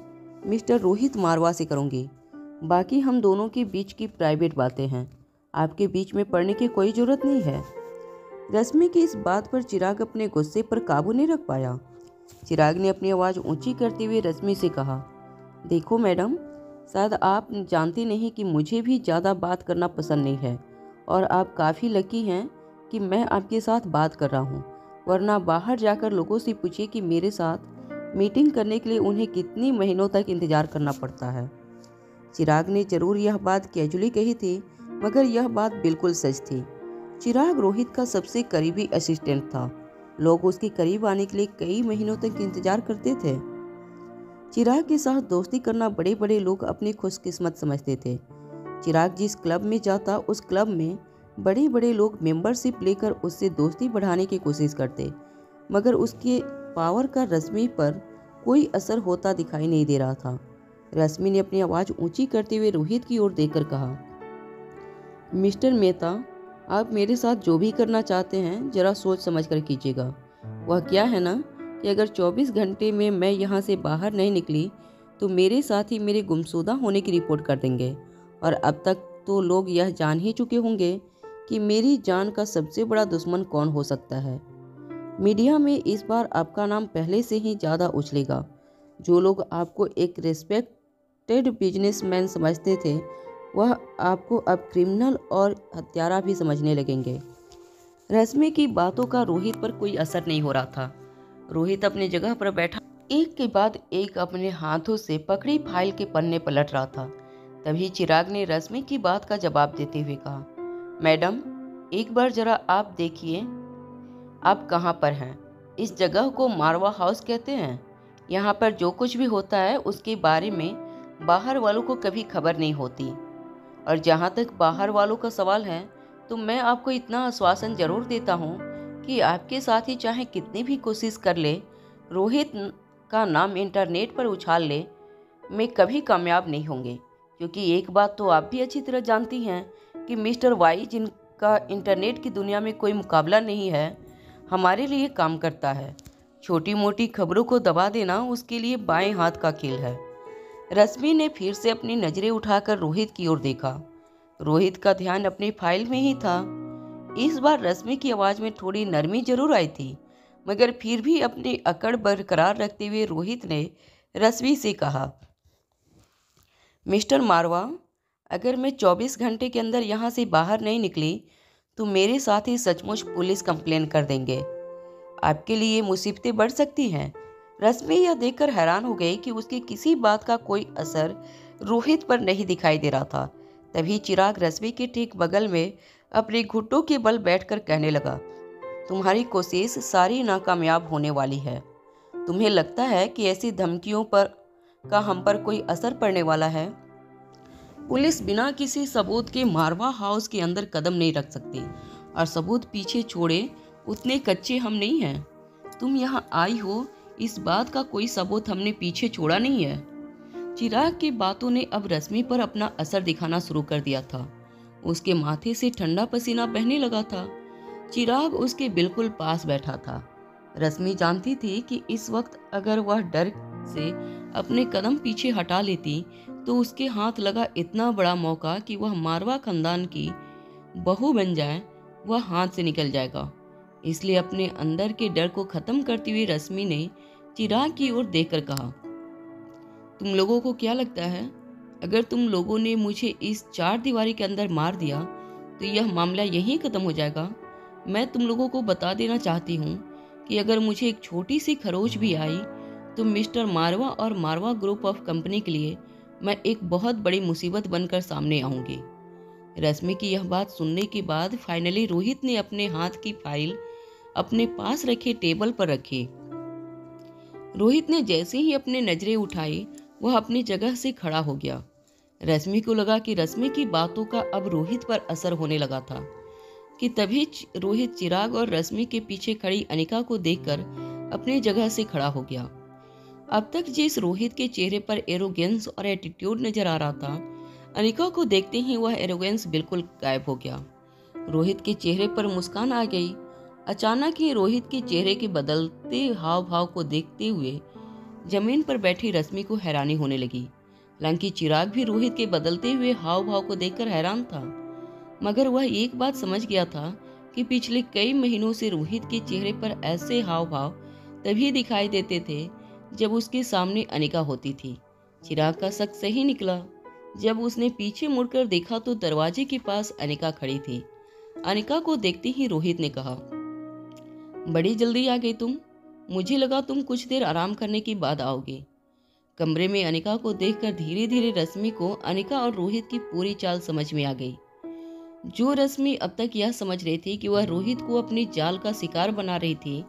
मिस्टर रोहित मारवा से करूँगी। बाकी हम दोनों के बीच की प्राइवेट बातें हैं, आपके बीच में पड़ने की कोई ज़रूरत नहीं है। रश्मि की इस बात पर चिराग अपने गुस्से पर काबू नहीं रख पाया। चिराग ने अपनी आवाज़ ऊंची करते हुए रश्मि से कहा, देखो मैडम, शायद आप जानती नहीं कि मुझे भी ज़्यादा बात करना पसंद नहीं है और आप काफ़ी लकी हैं कि मैं आपके साथ बात कर रहा हूँ, वरना बाहर जाकर लोगों से पूछिए कि मेरे साथ मीटिंग करने के लिए उन्हें कितनी महीनों तक इंतज़ार करना पड़ता है। चिराग ने ज़रूर यह बात कैजुअली कही थी, मगर यह बात बिल्कुल सच थी। चिराग रोहित का सबसे करीबी असिस्टेंट था। लोग उसके करीब आने के लिए कई महीनों तक इंतजार करते थे। चिराग के साथ दोस्ती करना बड़े बड़े लोग अपनी खुशकिस्मत समझते थे। चिराग जिस क्लब में जाता, उस क्लब में बड़े बड़े लोग मेंबरशिप लेकर उससे दोस्ती बढ़ाने की कोशिश करते, मगर उसके पावर का रश्मि पर कोई असर होता दिखाई नहीं दे रहा था। रश्मि ने अपनी आवाज़ ऊंची करते हुए रोहित की ओर देखकर कहा, मिस्टर मेहता, आप मेरे साथ जो भी करना चाहते हैं ज़रा सोच समझ कर कीजिएगा। वह क्या है ना कि अगर 24 घंटे में मैं यहाँ से बाहर नहीं निकली तो मेरे साथ ही मेरे गुमशुदा होने की रिपोर्ट कर देंगे, और अब तक तो लोग यह जान ही चुके होंगे कि मेरी जान का सबसे बड़ा दुश्मन कौन हो सकता है। मीडिया में इस बार आपका नाम पहले से ही ज़्यादा उछलेगा। जो लोग आपको एक रिस्पेक्टेड बिजनेसमैन समझते थे, वह आपको अब क्रिमिनल और हत्यारा भी समझने लगेंगे। रश्मि की बातों का रोहित पर कोई असर नहीं हो रहा था। रोहित अपनी जगह पर बैठा एक के बाद एक अपने हाथों से पकड़ी फाइल के पन्ने पलट रहा था। तभी चिराग ने रश्मि की बात का जवाब देते हुए कहा, मैडम, एक बार जरा आप देखिए, आप कहाँ पर हैं। इस जगह को मारवा हाउस कहते हैं। यहाँ पर जो कुछ भी होता है उसके बारे में बाहर वालों को कभी खबर नहीं होती। और जहाँ तक बाहर वालों का सवाल है, तो मैं आपको इतना आश्वासन जरूर देता हूँ कि आपके साथ ही चाहे कितनी भी कोशिश कर ले, रोहित का नाम इंटरनेट पर उछाल ले, में कभी कामयाब नहीं होंगे। क्योंकि एक बात तो आप भी अच्छी तरह जानती हैं कि मिस्टर वाई, जिनका इंटरनेट की दुनिया में कोई मुकाबला नहीं है, हमारे लिए काम करता है। छोटी मोटी खबरों को दबा देना उसके लिए बाएं हाथ का खेल है। रश्मि ने फिर से अपनी नजरें उठाकर रोहित की ओर देखा। रोहित का ध्यान अपनी फाइल में ही था। इस बार रश्मि की आवाज़ में थोड़ी नरमी जरूर आई थी, मगर फिर भी अपनी अकड़ बरकरार रखते हुए रोहित ने रश्मि से कहा, मिस्टर मारवा, अगर मैं 24 घंटे के अंदर यहाँ से बाहर नहीं निकली तो मेरे साथ ही सचमुच पुलिस कंप्लेन कर देंगे। आपके लिए मुसीबतें बढ़ सकती हैं। रश्मि यह देखकर हैरान हो गई कि उसकी किसी बात का कोई असर रोहित पर नहीं दिखाई दे रहा था। तभी चिराग रश्मि के ठीक बगल में अपने घुटनों के बल बैठकर कहने लगा, तुम्हारी कोशिश सारी नाकामयाब होने वाली है। तुम्हें लगता है कि ऐसी धमकियों पर का हम पर कोई असर पड़ने वाला है? पुलिस बिना किसी सबूत के मारवा हाउस के अंदर कदम नहीं रख सकती, और सबूत पीछे छोड़े उतने कच्चे हम नहीं हैं। तुम यहाँ आई हो, इस बात का कोई सबूत हमने पीछे छोड़ा नहीं है। चिराग की बातों ने अब रश्मि पर अपना असर दिखाना शुरू कर दिया था। उसके माथे से ठंडा पसीना बहने लगा था। चिराग उसके बिल्कुल पास बैठा था। रश्मि जानती थी कि इस वक्त अगर वह डर से अपने कदम पीछे हटा लेती तो उसके हाथ लगा इतना बड़ा मौका कि वह मारवा खानदान की बहू बन जाए, वह हाथ से निकल जाएगा। इसलिए अपने अंदर के डर को खत्म करती हुई रश्मि ने चिराग की ओर देखकर कहा, तुम लोगों को क्या लगता है, अगर तुम लोगों ने मुझे इस चार दीवारी के अंदर मार दिया तो यह मामला यहीं खत्म हो जाएगा? मैं तुम लोगों को बता देना चाहती हूँ कि अगर मुझे एक छोटी सी खरोच भी आई तो मिस्टर मारवा और मारवा ग्रुप ऑफ कंपनी के लिए मैं एक बहुत बड़ी मुसीबत बनकर सामने आऊंगी। रश्मि की यह बात सुनने के बाद फाइनली रोहित ने अपने हाथ की फाइल अपने पास रखे टेबल पर रखी। रोहित ने जैसे ही अपने नजरें उठाई वह अपनी जगह से खड़ा हो गया। रश्मि को लगा कि रश्मि की बातों का अब रोहित पर असर होने लगा था कि तभी रोहित चिराग और रश्मि के पीछे खड़ी अनिका को देखकर अपनी जगह से खड़ा हो गया। अब तक जिस रोहित के चेहरे पर एरोगेंस और एटीट्यूड नजर आ रहा था, अनिका को देखते ही वह एरोगेंस बिल्कुल गायब हो गया। रोहित के चेहरे पर मुस्कान आ गई। अचानक ही रोहित के चेहरे के बदलते हाव भाव को देखते हुए जमीन पर बैठी रश्मि को हैरानी होने लगी। हालांकि चिराग भी रोहित के बदलते हुए हाव भाव को देखकर हैरान था, मगर वह एक बात समझ गया था कि पिछले कई महीनों से रोहित के चेहरे पर ऐसे हाव भाव तभी दिखाई देते थे जब उसके सामने अनिका होती थी। चिराग का शक सही निकला। जब उसने पीछे मुड़कर देखा तो दरवाजे के पास अनिका खड़ी थी। अनिका को देखते ही रोहित ने कहा, बड़ी जल्दी आ गई तुम, मुझे लगा तुम कुछ देर आराम करने के बाद आओगे। कमरे में अनिका को देखकर धीरे धीरे रश्मि को अनिका और रोहित की पूरी चाल समझ में आ गई। जो रश्मि अब तक यह समझ रही थी कि वह रोहित को अपनी जाल का शिकार बना रही थी,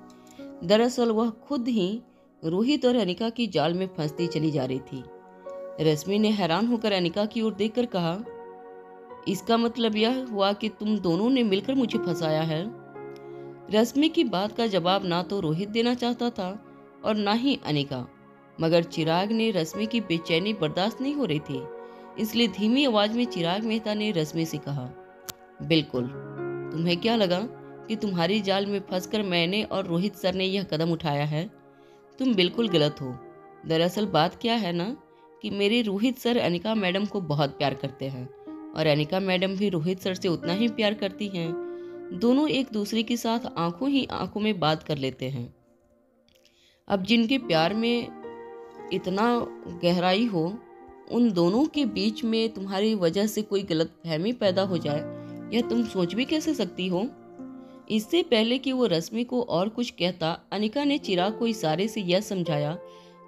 दरअसल वह खुद ही रोहित और अनिका की जाल में फंसती चली जा रही थी। रश्मि ने हैरान होकर अनिका की ओर देखकर कहा, इसका मतलब यह हुआ कि तुम दोनों ने मिलकर मुझे फंसाया है? रश्मि की बात का जवाब ना तो रोहित देना चाहता था और ना ही अनिका, मगर चिराग ने रश्मि की बेचैनी बर्दाश्त नहीं हो रही थी, इसलिए धीमी आवाज में चिराग मेहता ने रश्मि से कहा, बिल्कुल। तुम्हें क्या लगा कि तुम्हारी जाल में फंसकर मैंने और रोहित सर ने यह कदम उठाया है? तुम बिल्कुल गलत हो। दरअसल बात क्या है ना कि मेरे रोहित सर अनिका मैडम को बहुत प्यार करते हैं और अनिका मैडम भी रोहित सर से उतना ही प्यार करती हैं। दोनों एक दूसरे के साथ आंखों ही आंखों में बात कर लेते हैं। अब जिनके प्यार में इतना गहराई हो, उन दोनों के बीच में तुम्हारी वजह से कोई गलतफहमी पैदा हो जाए, यह तुम सोच भी कैसे सकती हो? इससे पहले कि वो रश्मि को और कुछ कहता, अनिका ने चिराग को इशारे से यह समझाया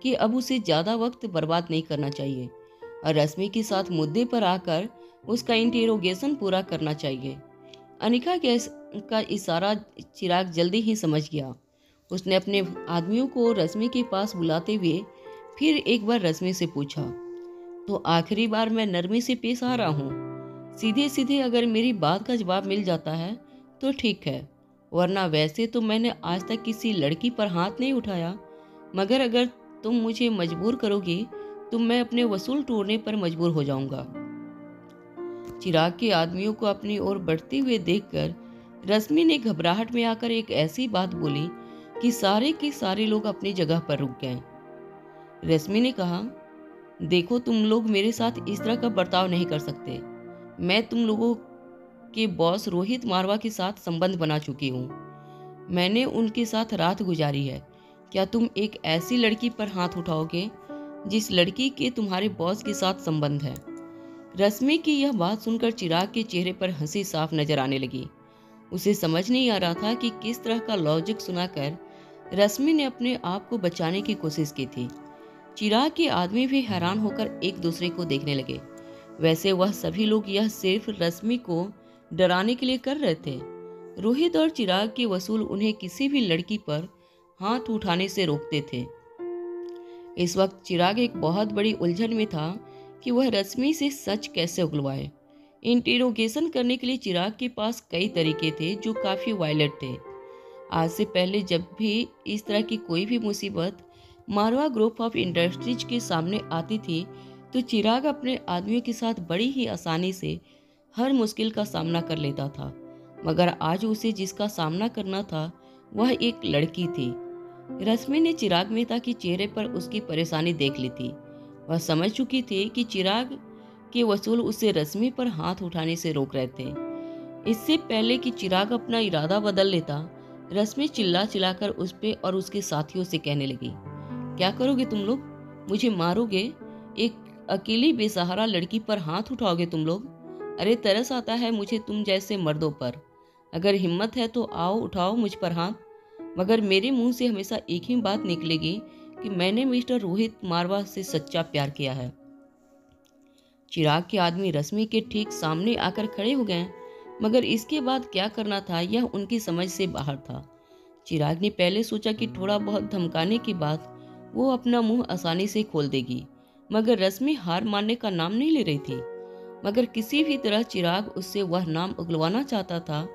कि अब उसे ज्यादा वक्त बर्बाद नहीं करना चाहिए और रश्मि के साथ मुद्दे पर आकर उसका इंटेरोगेशन पूरा करना चाहिए। अनिका का इशारा चिराग जल्दी ही समझ गया। उसने अपने आदमियों को रश्मि के पास बुलाते हुए फिर एक बार रश्मि से पूछा, तो आखिरी बार मैं नरमी से पेश आ रहा हूँ। सीधे सीधे अगर मेरी बात का जवाब मिल जाता है तो ठीक है, वरना वैसे तो मैंने आज तक किसी लड़की पर हाथ नहीं उठाया, मगर अगर तुम मुझे मजबूर करोगे तो मैं अपने वसूल तोड़ने पर मजबूर हो जाऊंगा। चिराग के आदमियों को अपनी ओर बढ़ते हुए देखकर रश्मि ने घबराहट में आकर एक ऐसी बात बोली कि सारे के सारे लोग अपनी जगह पर रुक गए। रश्मि ने कहा, देखो तुम लोग मेरे साथ इस तरह का बर्ताव नहीं कर सकते। मैं तुम लोगों के बॉस रोहित मारवा के साथ संबंध बना चुकी हूँ। मैंने उनके साथ रात गुजारी है। क्या तुम एक ऐसी लड़की पर हाथ उठाओगे जिस लड़की के तुम्हारे बॉस के साथ संबंध है? रश्मि की यह बात सुनकर चिराग के चेहरे पर हंसी साफ नजर आने लगी। उसे समझ नहीं आ रहा था कि किस तरह का लॉजिक सुनाकर रश्मि ने अपने आप को बचाने की कोशिश की थी। चिराग के आदमी भी हैरान होकर एक दूसरे को देखने लगे। वैसे वह सभी लोग यह सिर्फ रश्मि को डराने के लिए कर रहे थे। रोहित और चिराग के वसूल उन्हें किसी भी लड़की पर हाथ उठाने से रोकते थे। इस वक्त चिराग एक बहुत बड़ी उलझन में था कि वह रश्मि से सच कैसे उगलवाए। इंटेरोगेशन करने के लिए चिराग के पास कई तरीके थे जो काफ़ी वायलेंट थे। आज से पहले जब भी इस तरह की कोई भी मुसीबत मारवा ग्रुप ऑफ इंडस्ट्रीज के सामने आती थी तो चिराग अपने आदमियों के साथ बड़ी ही आसानी से हर मुश्किल का सामना कर लेता था। मगर आज उसे जिसका सामना करना था वह एक लड़की थी रश्मि ने चिराग मेहता के चेहरे पर उसकी परेशानी देख ली थी। वह समझ चुकी थी कि चिराग के वसूल उसे रश्मि पर हाथ उठाने से रोक रहे थे। इससे पहले कि चिराग अपना इरादा बदल लेता, रश्मि चिल्ला चिल्लाकर उस पे और उसके साथियों से कहने लगी, क्या करोगे तुम लोग? मुझे मारोगे? एक अकेली बेसहारा लड़की पर हाथ उठाओगे तुम लोग? अरे तरस आता है मुझे तुम जैसे मर्दों पर। अगर हिम्मत है तो आओ उठाओ मुझ पर हाथ, मगर मेरे मुंह से हमेशा एक ही बात निकलेगी कि मैंने मिस्टर रोहित मारवा से सच्चा प्यार किया है। चिराग के आदमी रश्मि के ठीक सामने आकर खड़े हो गए, मगर इसके बाद क्या करना था यह उनकी समझ से बाहर था। चिराग ने पहले सोचा कि थोड़ा बहुत धमकाने के बाद वो अपना मुंह आसानी से खोल देगी, मगर रश्मि हार मानने का नाम नहीं ले रही थी। मगर किसी भी तरह चिराग उससे वह नाम उगलवाना चाहता था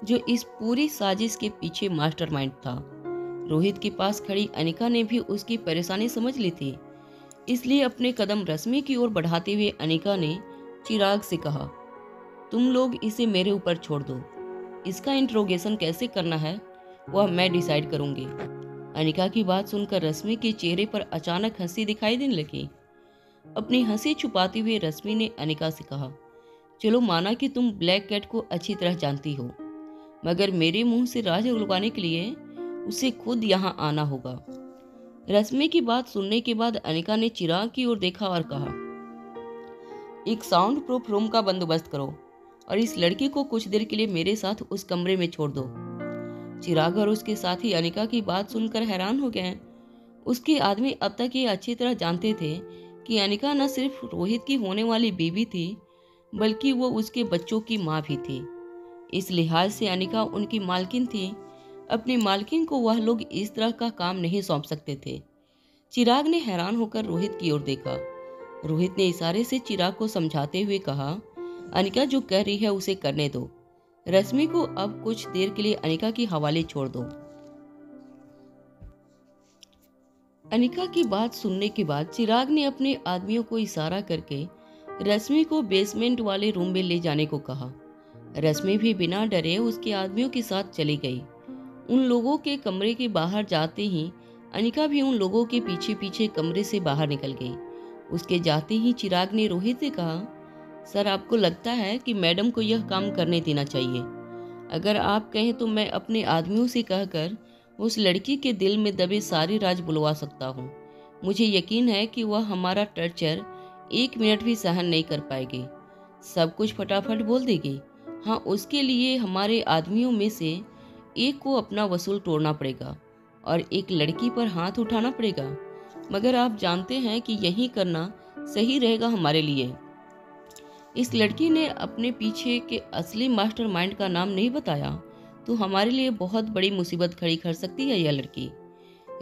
जो इस पूरी साजिश के पीछे मास्टरमाइंड था। रोहित के पास खड़ी अनिका ने भी उसकी परेशानी समझ ली थी, इसलिए अपने कदम रश्मि की ओर बढ़ाते हुए अनिका ने चिराग से कहा, तुम लोग इसे मेरे ऊपर छोड़ दो। इसका इंट्रोगेशन कैसे करना है वह मैं डिसाइड करूंगी। अनिका की बात सुनकर रश्मि के चेहरे पर अचानक हंसी दिखाई देने लगी। अपनी हंसी छुपाते हुए रश्मि ने अनिका से कहा, चलो माना कि तुम ब्लैक कैट को अच्छी तरह जानती हो, मगर मेरे मुंह से राज उगलवाने के लिए उसे खुद यहाँ आना होगा। रश्मि की बात सुनने के बाद अनिका ने चिराग की ओर देखा और कहा, एक साउंड प्रूफ रूम का बंदोबस्त करो और इस लड़की को कुछ देर के लिए मेरे साथ उस कमरे में छोड़ दो। चिराग और उसके साथी अनिका की बात सुनकर हैरान हो गए। उसके आदमी अब तक ये अच्छी तरह जानते थे कि अनिका न सिर्फ रोहित की होने वाली बीवी थी, बल्कि वो उसके बच्चों की माँ भी थी। इस लिहाज से अनिका उनकी मालकिन थी। अपनी मालकिन को वह लोग इस तरह का काम नहीं सौंप सकते थे। चिराग ने हैरान होकर रोहित की ओर देखा। रोहित ने इशारे से चिराग को समझाते हुए कहा, अनिका जो कह रही है उसे करने दो। रश्मि को अब कुछ देर के लिए अनिका के हवाले छोड़ दो। अनिका की बात सुनने के बाद चिराग ने अपने आदमियों को इशारा करके रश्मि को बेसमेंट वाले रूम में ले जाने को कहा। रश्मि भी बिना डरे उसके आदमियों के साथ चली गई। उन लोगों के कमरे के बाहर जाते ही अनिका भी उन लोगों के पीछे पीछे कमरे से बाहर निकल गई। उसके जाते ही चिराग ने रोहित से कहा, सर आपको लगता है कि मैडम को यह काम करने देना चाहिए? अगर आप कहें तो मैं अपने आदमियों से कहकर उस लड़की के दिल में दबे सारे राज बुलवा सकता हूँ। मुझे यकीन है कि वह हमारा टर्चर 1 मिनट भी सहन नहीं कर पाएगी, सब कुछ फटाफट बोल देगी। हाँ, उसके लिए हमारे आदमियों में से एक को अपना वसूल तोड़ना पड़ेगा और एक लड़की पर हाथ उठाना पड़ेगा, मगर आप जानते हैं कि यही करना सही रहेगा हमारे लिए। इस लड़की ने अपने पीछे के असली मास्टरमाइंड का नाम नहीं बताया तो हमारे लिए बहुत बड़ी मुसीबत खड़ी कर सकती है यह लड़की।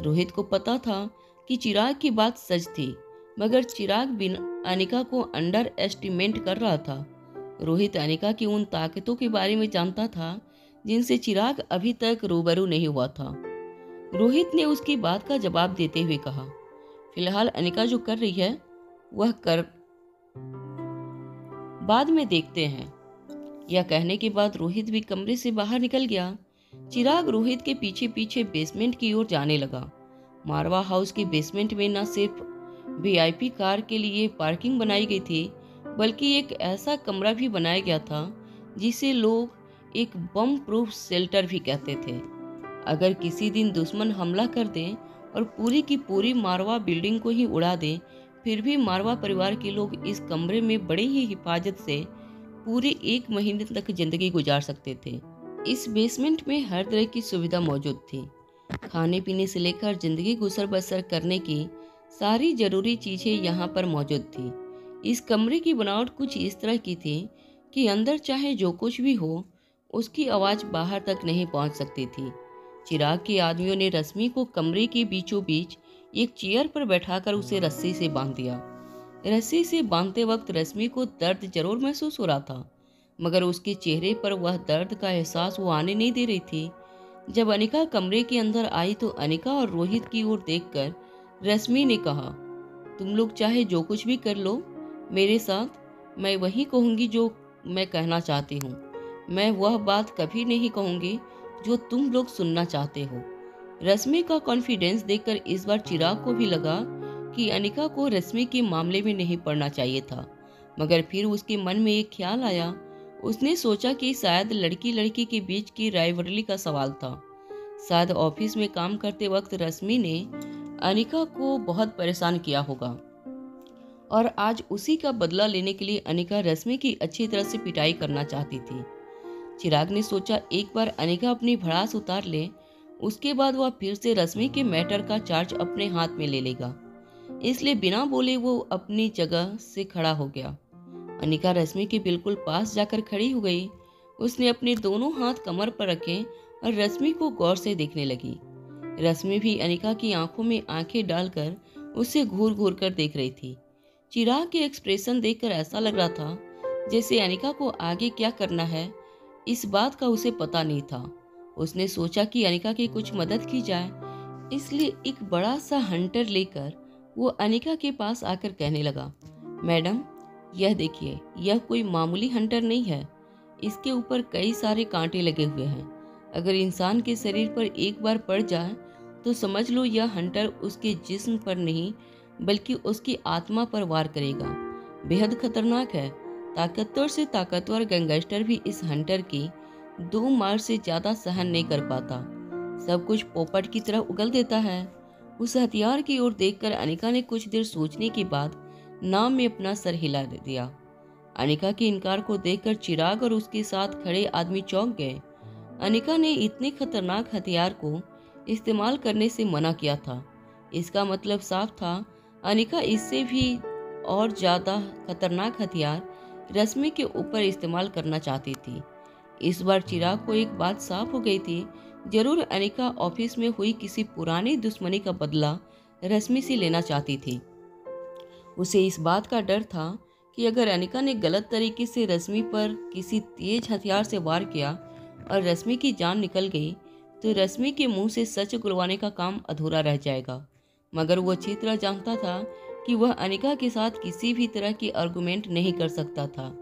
रोहित को पता था कि चिराग की बात सच थी, मगर चिराग बिना अनिका को अंडर एस्टिमेट कर रहा था। रोहित अनिका की उन ताकतों के बारे में जानता था जिनसे चिराग अभी तक रूबरू नहीं हुआ था। रोहित ने उसकी बात का जवाब देते हुए कहा, फिलहाल अनिका जो कर रही है वह कर, बाद में देखते हैं। यह कहने के बाद रोहित भी कमरे से बाहर निकल गया। चिराग रोहित के पीछे पीछे बेसमेंट की ओर जाने लगा। मारवा हाउस के बेसमेंट में न सिर्फ वीआईपी कार के लिए पार्किंग बनाई गई थी, बल्कि एक ऐसा कमरा भी बनाया गया था जिसे लोग एक बम प्रूफ शेल्टर भी कहते थे। अगर किसी दिन दुश्मन हमला कर दे और पूरी की पूरी मारवा बिल्डिंग को ही उड़ा दे, फिर भी मारवा परिवार के लोग इस कमरे में बड़े ही हिफाजत से पूरे 1 महीने तक जिंदगी गुजार सकते थे। इस बेसमेंट में हर तरह की सुविधा मौजूद थी। खाने पीने से लेकर जिंदगी गुजर बसर करने की सारी जरूरी चीजें यहाँ पर मौजूद थी। इस कमरे की बनावट कुछ इस तरह की थी कि अंदर चाहे जो कुछ भी हो उसकी आवाज बाहर तक नहीं पहुँच सकती थी। चिराग के आदमियों ने रश्मि को कमरे के बीचों बीच एक चेयर पर बैठाकर उसे रस्सी से बांध दिया। रस्सी से बांधते वक्त रश्मि को दर्द जरूर महसूस हो रहा था, मगर उसके चेहरे पर वह दर्द का एहसास वो आने नहीं दे रही थी। जब अनिका कमरे के अंदर आई तो अनिका और रोहित की ओर देखकर रश्मि ने कहा, तुम लोग चाहे जो कुछ भी कर लो मेरे साथ, मैं वही कहूँगी जो मैं कहना चाहती हूँ। मैं वह बात कभी नहीं कहूँगी जो तुम लोग सुनना चाहते हो। रश्मि का कॉन्फिडेंस देखकर इस बार चिराग को भी लगा कि अनिका को रश्मि के मामले में नहीं पड़ना चाहिए था। मगर फिर उसके मन में एक ख्याल आया। उसने सोचा कि शायद लड़की लड़की के बीच की राइवलरी का सवाल था। शायद ऑफिस में काम करते वक्त रश्मि ने अनिका को बहुत परेशान किया होगा और आज उसी का बदला लेने के लिए अनिका रश्मि की अच्छी तरह से पिटाई करना चाहती थी। चिराग ने सोचा एक बार अनिका अपनी भड़ास उतार ले, उसके बाद वह फिर से रश्मि के मैटर का चार्ज अपने हाथ में ले लेगा। इसलिए बिना बोले वो अपनी जगह से खड़ा हो गया। अनिका रश्मि के बिल्कुल पास जाकर खड़ी हो गई। उसने अपने दोनों हाथ कमर पर रखे और रश्मि को गौर से देखने लगी। रश्मि भी अनिका की आंखों में आंखें डालकर उसे घूर घूर कर देख रही थी। चिराग के एक्सप्रेशन देखकर ऐसा लग रहा था जैसे अनिका को आगे क्या करना है इस बात का उसे पता नहीं था। उसने सोचा कि अनिका की कुछ मदद की जाए, इसलिए एक बड़ा सा हंटर लेकर वो अनिका के पास आकर कहने लगा, मैडम यह देखिए, यह कोई मामूली हंटर नहीं है। इसके ऊपर कई सारे कांटे लगे हुए हैं। अगर इंसान के शरीर पर एक बार पड़ जाए तो समझ लो यह हंटर उसके जिस्म पर नहीं बल्कि उसकी आत्मा पर वार करेगा। बेहद खतरनाक है। ताकतवर से ताकतवर गैंगस्टर भी इस हंटर की 2 मार से ज्यादा सहन नहीं कर पाता। सब कुछ पोपट की तरह उगल देता है। उस हथियार की ओर देखकर अनिका ने कुछ देर सोचने के बाद नाम में अपना सर हिला दिया। अनिका के इनकार को देखकर चिराग और उसके साथ खड़े आदमी चौंक गए। अनिका ने इतने खतरनाक हथियार को इस्तेमाल करने से मना किया था। इसका मतलब साफ था, अनिका इससे भी और ज्यादा खतरनाक हथियार रश्मि के ऊपर इस्तेमाल करना चाहती थी। इस बार चिराग को एक बात साफ हो गई थी, जरूर अनिका ऑफिस में हुई किसी पुरानी दुश्मनी का बदला रश्मि से लेना चाहती थी। उसे इस बात का डर था कि अगर अनिका ने गलत तरीके से रश्मि पर किसी तेज हथियार से वार किया और रश्मि की जान निकल गई तो रश्मि के मुंह से सच उगलवाने का काम अधूरा रह जाएगा। मगर वो अच्छी तरह जानता था कि वह अनिका के साथ किसी भी तरह की आर्गुमेंट नहीं कर सकता था।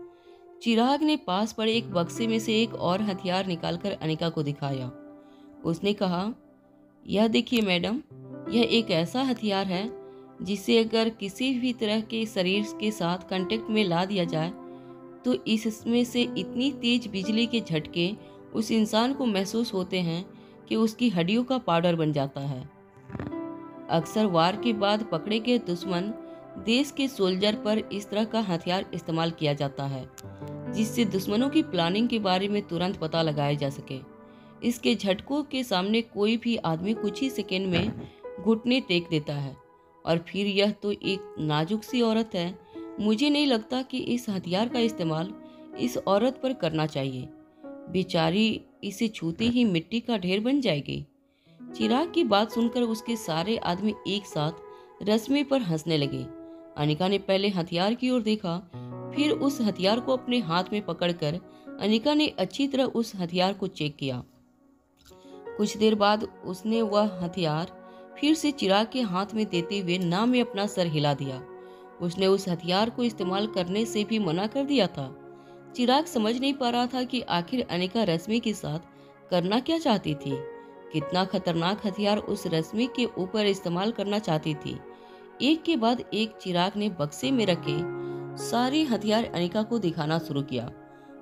चिराग ने पास पड़े एक बक्से में से एक और हथियार निकालकर अनिका को दिखाया। उसने कहा, यह देखिए मैडम, यह एक ऐसा हथियार है जिसे अगर किसी भी तरह के शरीर के साथ कांटेक्ट में ला दिया जाए तो इसमें से इतनी तेज बिजली के झटके उस इंसान को महसूस होते हैं कि उसकी हड्डियों का पाउडर बन जाता है। अक्सर वार के बाद पकड़े गए दुश्मन देश के सोल्जर पर इस तरह का हथियार इस्तेमाल किया जाता है जिससे दुश्मनों की प्लानिंग के बारे में तुरंत पता लगाया जा सके। इसके झटकों के सामने कोई भी आदमी कुछ ही सेकेंड में घुटने टेक देता है। और फिर यह तो एक नाजुक सी औरत है। मुझे नहीं लगता कि इस हथियार का इस्तेमाल इस औरत पर करना चाहिए। बेचारी इसे छूते ही मिट्टी का ढेर बन जाएगी। चिराग की बात सुनकर उसके सारे आदमी एक साथ रश्मि पर हंसने लगे। अनिका ने पहले हथियार की ओर देखा, फिर उस हथियार को अपने हाथ में पकड़कर अनिका ने अच्छी तरह उस हथियार को चेक किया। कुछ देर बाद उसने वह हथियार फिर से चिराग के हाथ में देते हुए ना में अपना सर हिला दिया। उसने उस हथियार को इस्तेमाल करने से भी मना कर दिया था। चिराग समझ नहीं पा रहा था कि आखिर अनिका रश्मि के साथ करना क्या चाहती थी। कितना खतरनाक हथियार उस रश्मि के ऊपर इस्तेमाल करना चाहती थी। एक के बाद एक चिराग ने बक्से में रखे सारे हथियार अनिका को दिखाना शुरू किया।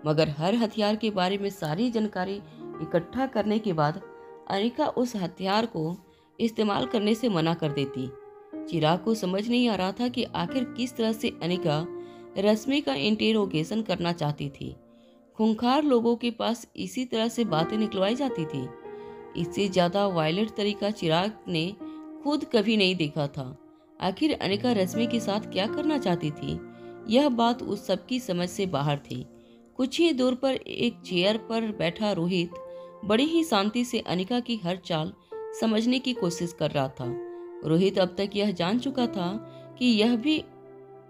मगर हर हथियार के बारे में सारी जानकारी इकट्ठा करने के बाद अनिका उस हथियार को इस्तेमाल करने से मना कर देती। चिराग को समझ नहीं आ रहा था कि आखिर किस तरह से अनिका रश्मि का इंटेरोगेशन करना चाहती थी। खूंखार लोगों के पास इसी तरह से बातें निकलवाई जाती थी। इससे ज्यादा वायलेंट तरीका चिराग ने खुद कभी नहीं देखा था। आखिर अनिका रश्मि के साथ क्या करना चाहती थी, यह बात उस सबकी समझ से बाहर थी। कुछ ही दूर पर एक चेयर पर बैठा रोहित बड़ी ही शांति से अनिका की हर चाल समझने की कोशिश कर रहा था। रोहित अब तक यह जान चुका था कि यह भी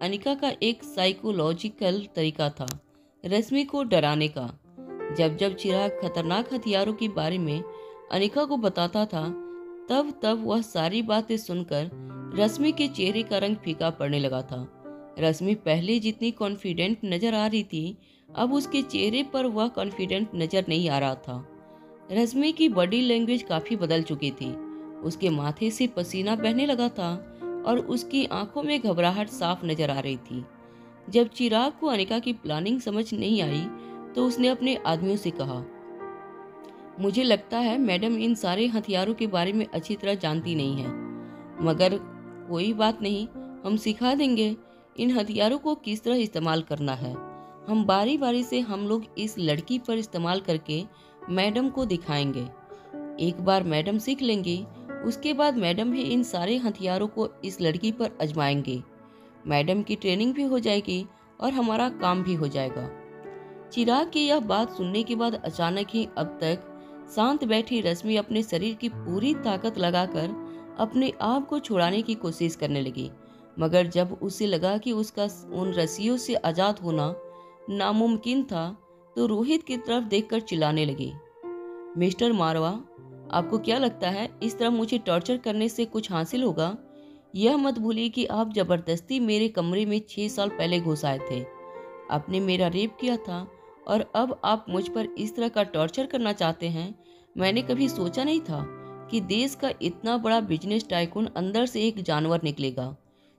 अनिका का एक साइकोलॉजिकल तरीका था रश्मि को डराने का। जब जब चिराग खतरनाक हथियारों के बारे में अनिका को बताता था तब तब वह सारी बातें सुनकर रश्मि के चेहरे का रंग फीका पड़ने लगा था। रश्मि पहले जितनी कॉन्फिडेंट नजर आ रही थी, अब उसके चेहरे पर वह कॉन्फिडेंट नजर नहीं आ रहा था। रश्मि की बॉडी लैंग्वेज काफी बदल चुकी थी। उसके माथे से पसीना बहने लगा था और उसकी आंखों में घबराहट साफ नजर आ रही थी। जब चिराग को अनिका की प्लानिंग समझ नहीं आई तो उसने अपने आदमियों से कहा, मुझे लगता है मैडम इन सारे हथियारों के बारे में अच्छी तरह जानती नहीं है, मगर कोई बात नहीं, हम सिखा देंगे इन हथियारों को किस तरह इस्तेमाल करना है। हम बारी बारी से हम लोग इस लड़की पर इस्तेमाल करके मैडम को दिखाएंगे। एक बार मैडम सीख लेंगी, उसके बाद मैडम भी इन सारे हथियारों को इस लड़की पर आजमाएंगे। मैडम की ट्रेनिंग भी हो जाएगी और हमारा काम भी हो जाएगा। चिराग की यह बात सुनने के बाद अचानक ही अब तक शांत बैठी रश्मि अपने शरीर की पूरी ताकत लगाकर अपने आप को छुड़ाने की कोशिश करने लगी, मगर जब उसे लगा कि उसका उन रस्सियों से आजाद होना नामुमकिन था तो रोहित की तरफ देखकर चिल्लाने लगी, मिस्टर मारवा, आपको क्या लगता है इस तरह मुझे टॉर्चर करने से कुछ हासिल होगा? यह मत भूलिए कि आप जबरदस्ती मेरे कमरे में 6 साल पहले घुस आए थे। आपने मेरा रेप किया था और अब आप मुझ पर इस तरह का टॉर्चर करना चाहते हैं। मैंने कभी सोचा नहीं था कि देश का इतना बड़ा बिजनेस टाइकून अंदर से एक जानवर निकलेगा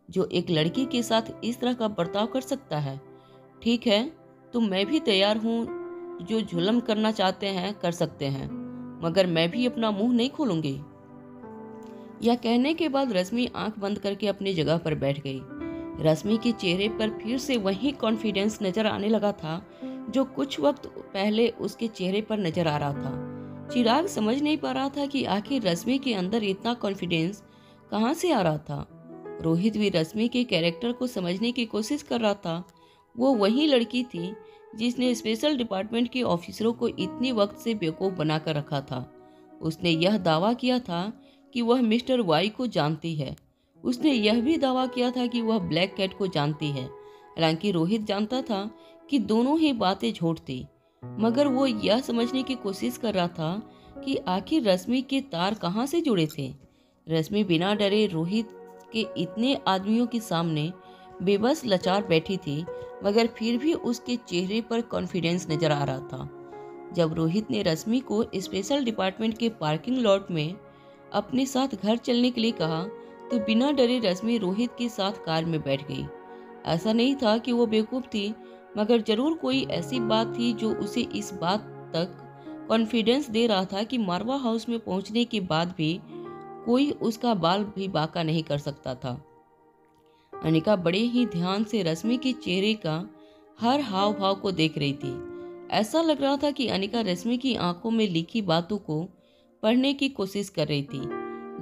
जो एक लड़की के साथ इस तरह का बर्ताव कर सकता है। ठीक है, तो मैं भी तैयार हूँ, जो जुल्म करना चाहते हैं कर सकते हैं, मगर मैं भी अपना मुंह नहीं खोलूंगी। यह कहने के बाद रश्मि आंख बंद करके अपनी जगह पर बैठ गई। रश्मि के चेहरे पर फिर से वही कॉन्फिडेंस नजर आने लगा था जो कुछ वक्त पहले उसके चेहरे पर नजर आ रहा था। चिराग समझ नहीं पा रहा था कि आखिर रश्मि के अंदर इतना कॉन्फिडेंस कहां से आ रहा था। रोहित भी रश्मि के कैरेक्टर को समझने की कोशिश कर रहा था। वो वही लड़की थी जिसने स्पेशल डिपार्टमेंट के ऑफिसरों को इतनी वक्त से बेवकूफ बनाकर रखा था। उसने यह दावा किया था कि वह मिस्टर वाई को जानती है। उसने यह भी दावा किया था कि वह ब्लैक कैट को जानती है। हालांकि रोहित जानता था कि दोनों ही बातें झूठ थी, मगर वो यह समझने की कोशिश कर रहा था कि आखिर रश्मि के तार कहाँ से जुड़े थे। रश्मि बिना डरे रोहित के इतने आदमियों के सामने बेबस लाचार बैठी थी, मगर फिर भी उसके चेहरे पर कॉन्फिडेंस नजर आ रहा था। जब रोहित ने रश्मि को स्पेशल डिपार्टमेंट के पार्किंग लॉट में अपने साथ घर चलने के लिए कहा तो बिना डरे रश्मि रोहित के साथ कार में बैठ गई। ऐसा नहीं था कि वो बेवकूफ थी, मगर जरूर कोई ऐसी बात थी जो उसे इस बात तक कॉन्फिडेंस दे रहा था कि मारवा हाउस में पहुंचने के बाद भी कोई उसका बाल भी बांका नहीं कर सकता था। अनिका बड़े ही ध्यान से रश्मि के चेहरे का हर हाव भाव को देख रही थी। ऐसा लग रहा था कि अनिका रश्मि की आंखों में लिखी बातों को पढ़ने की कोशिश कर रही थी।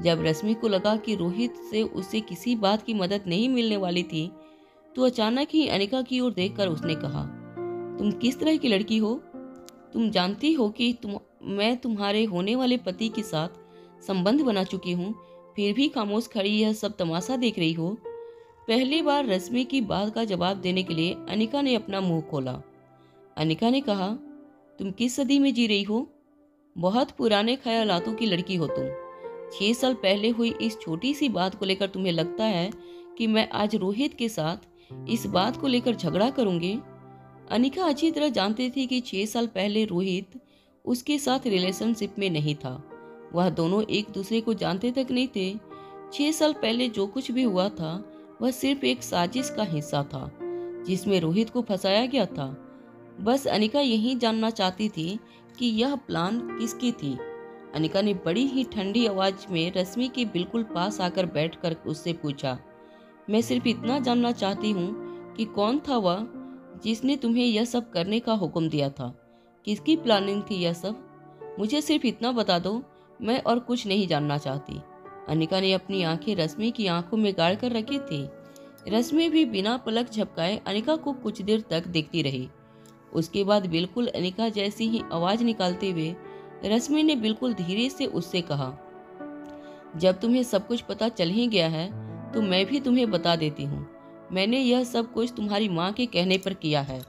जब रश्मि को लगा कि रोहित से उसे किसी बात की मदद नहीं मिलने वाली थी तो अचानक ही अनिका की ओर देखकर उसने कहा, तुम किस तरह की लड़की हो? तुम जानती हो कि मैं तुम्हारे होने वाले पति के साथ संबंध बना चुकी हूँ, फिर भी खामोश खड़ी यह सब तमाशा देख रही हो। पहली बार रश्मि की बात का जवाब देने के लिए अनिका ने अपना मुंह खोला। अनिका ने कहा, तुम किस सदी में जी रही हो? बहुत पुराने ख्यालातों की लड़की हो तुम। 6 साल पहले हुई इस छोटी सी बात को लेकर तुम्हें लगता है कि मैं आज रोहित के साथ इस बात को लेकर झगड़ा करूंगी? अनिका अच्छी तरह जानती थी कि 6 साल पहले रोहित उसके साथ रिलेशनशिप में नहीं था। वह दोनों एक दूसरे को जानते तक नहीं थे। 6 साल पहले जो कुछ भी हुआ था वह सिर्फ एक साजिश का हिस्सा था जिसमें रोहित को फंसाया गया था। बस अनिका यही जानना चाहती थी कि यह प्लान किसकी थी। अनिका ने बड़ी ही ठंडी आवाज में रश्मि के बिल्कुल पास आकर बैठकर उससे पूछा, मैं सिर्फ इतना जानना चाहती हूँ कि कौन था वह जिसने तुम्हें यह सब करने का हुक्म दिया था? किसकी प्लानिंग थी यह सब? मुझे सिर्फ इतना बता दो, मैं और कुछ नहीं जानना चाहती। अनिका ने अपनी आंखें रश्मि की आंखों में गाड़ कर रखी थी। रश्मि भी बिना पलक झपकाए अनिका को कुछ देर तक देखती रही। उसके बाद बिल्कुल अनिका जैसी ही आवाज निकालते हुए रश्मि ने बिल्कुल धीरे से उससे कहा, जब तुम्हें सब कुछ पता चल ही गया है तो मैं भी तुम्हें बता देती हूँ। मैंने यह सब कुछ तुम्हारी माँ के कहने पर किया है।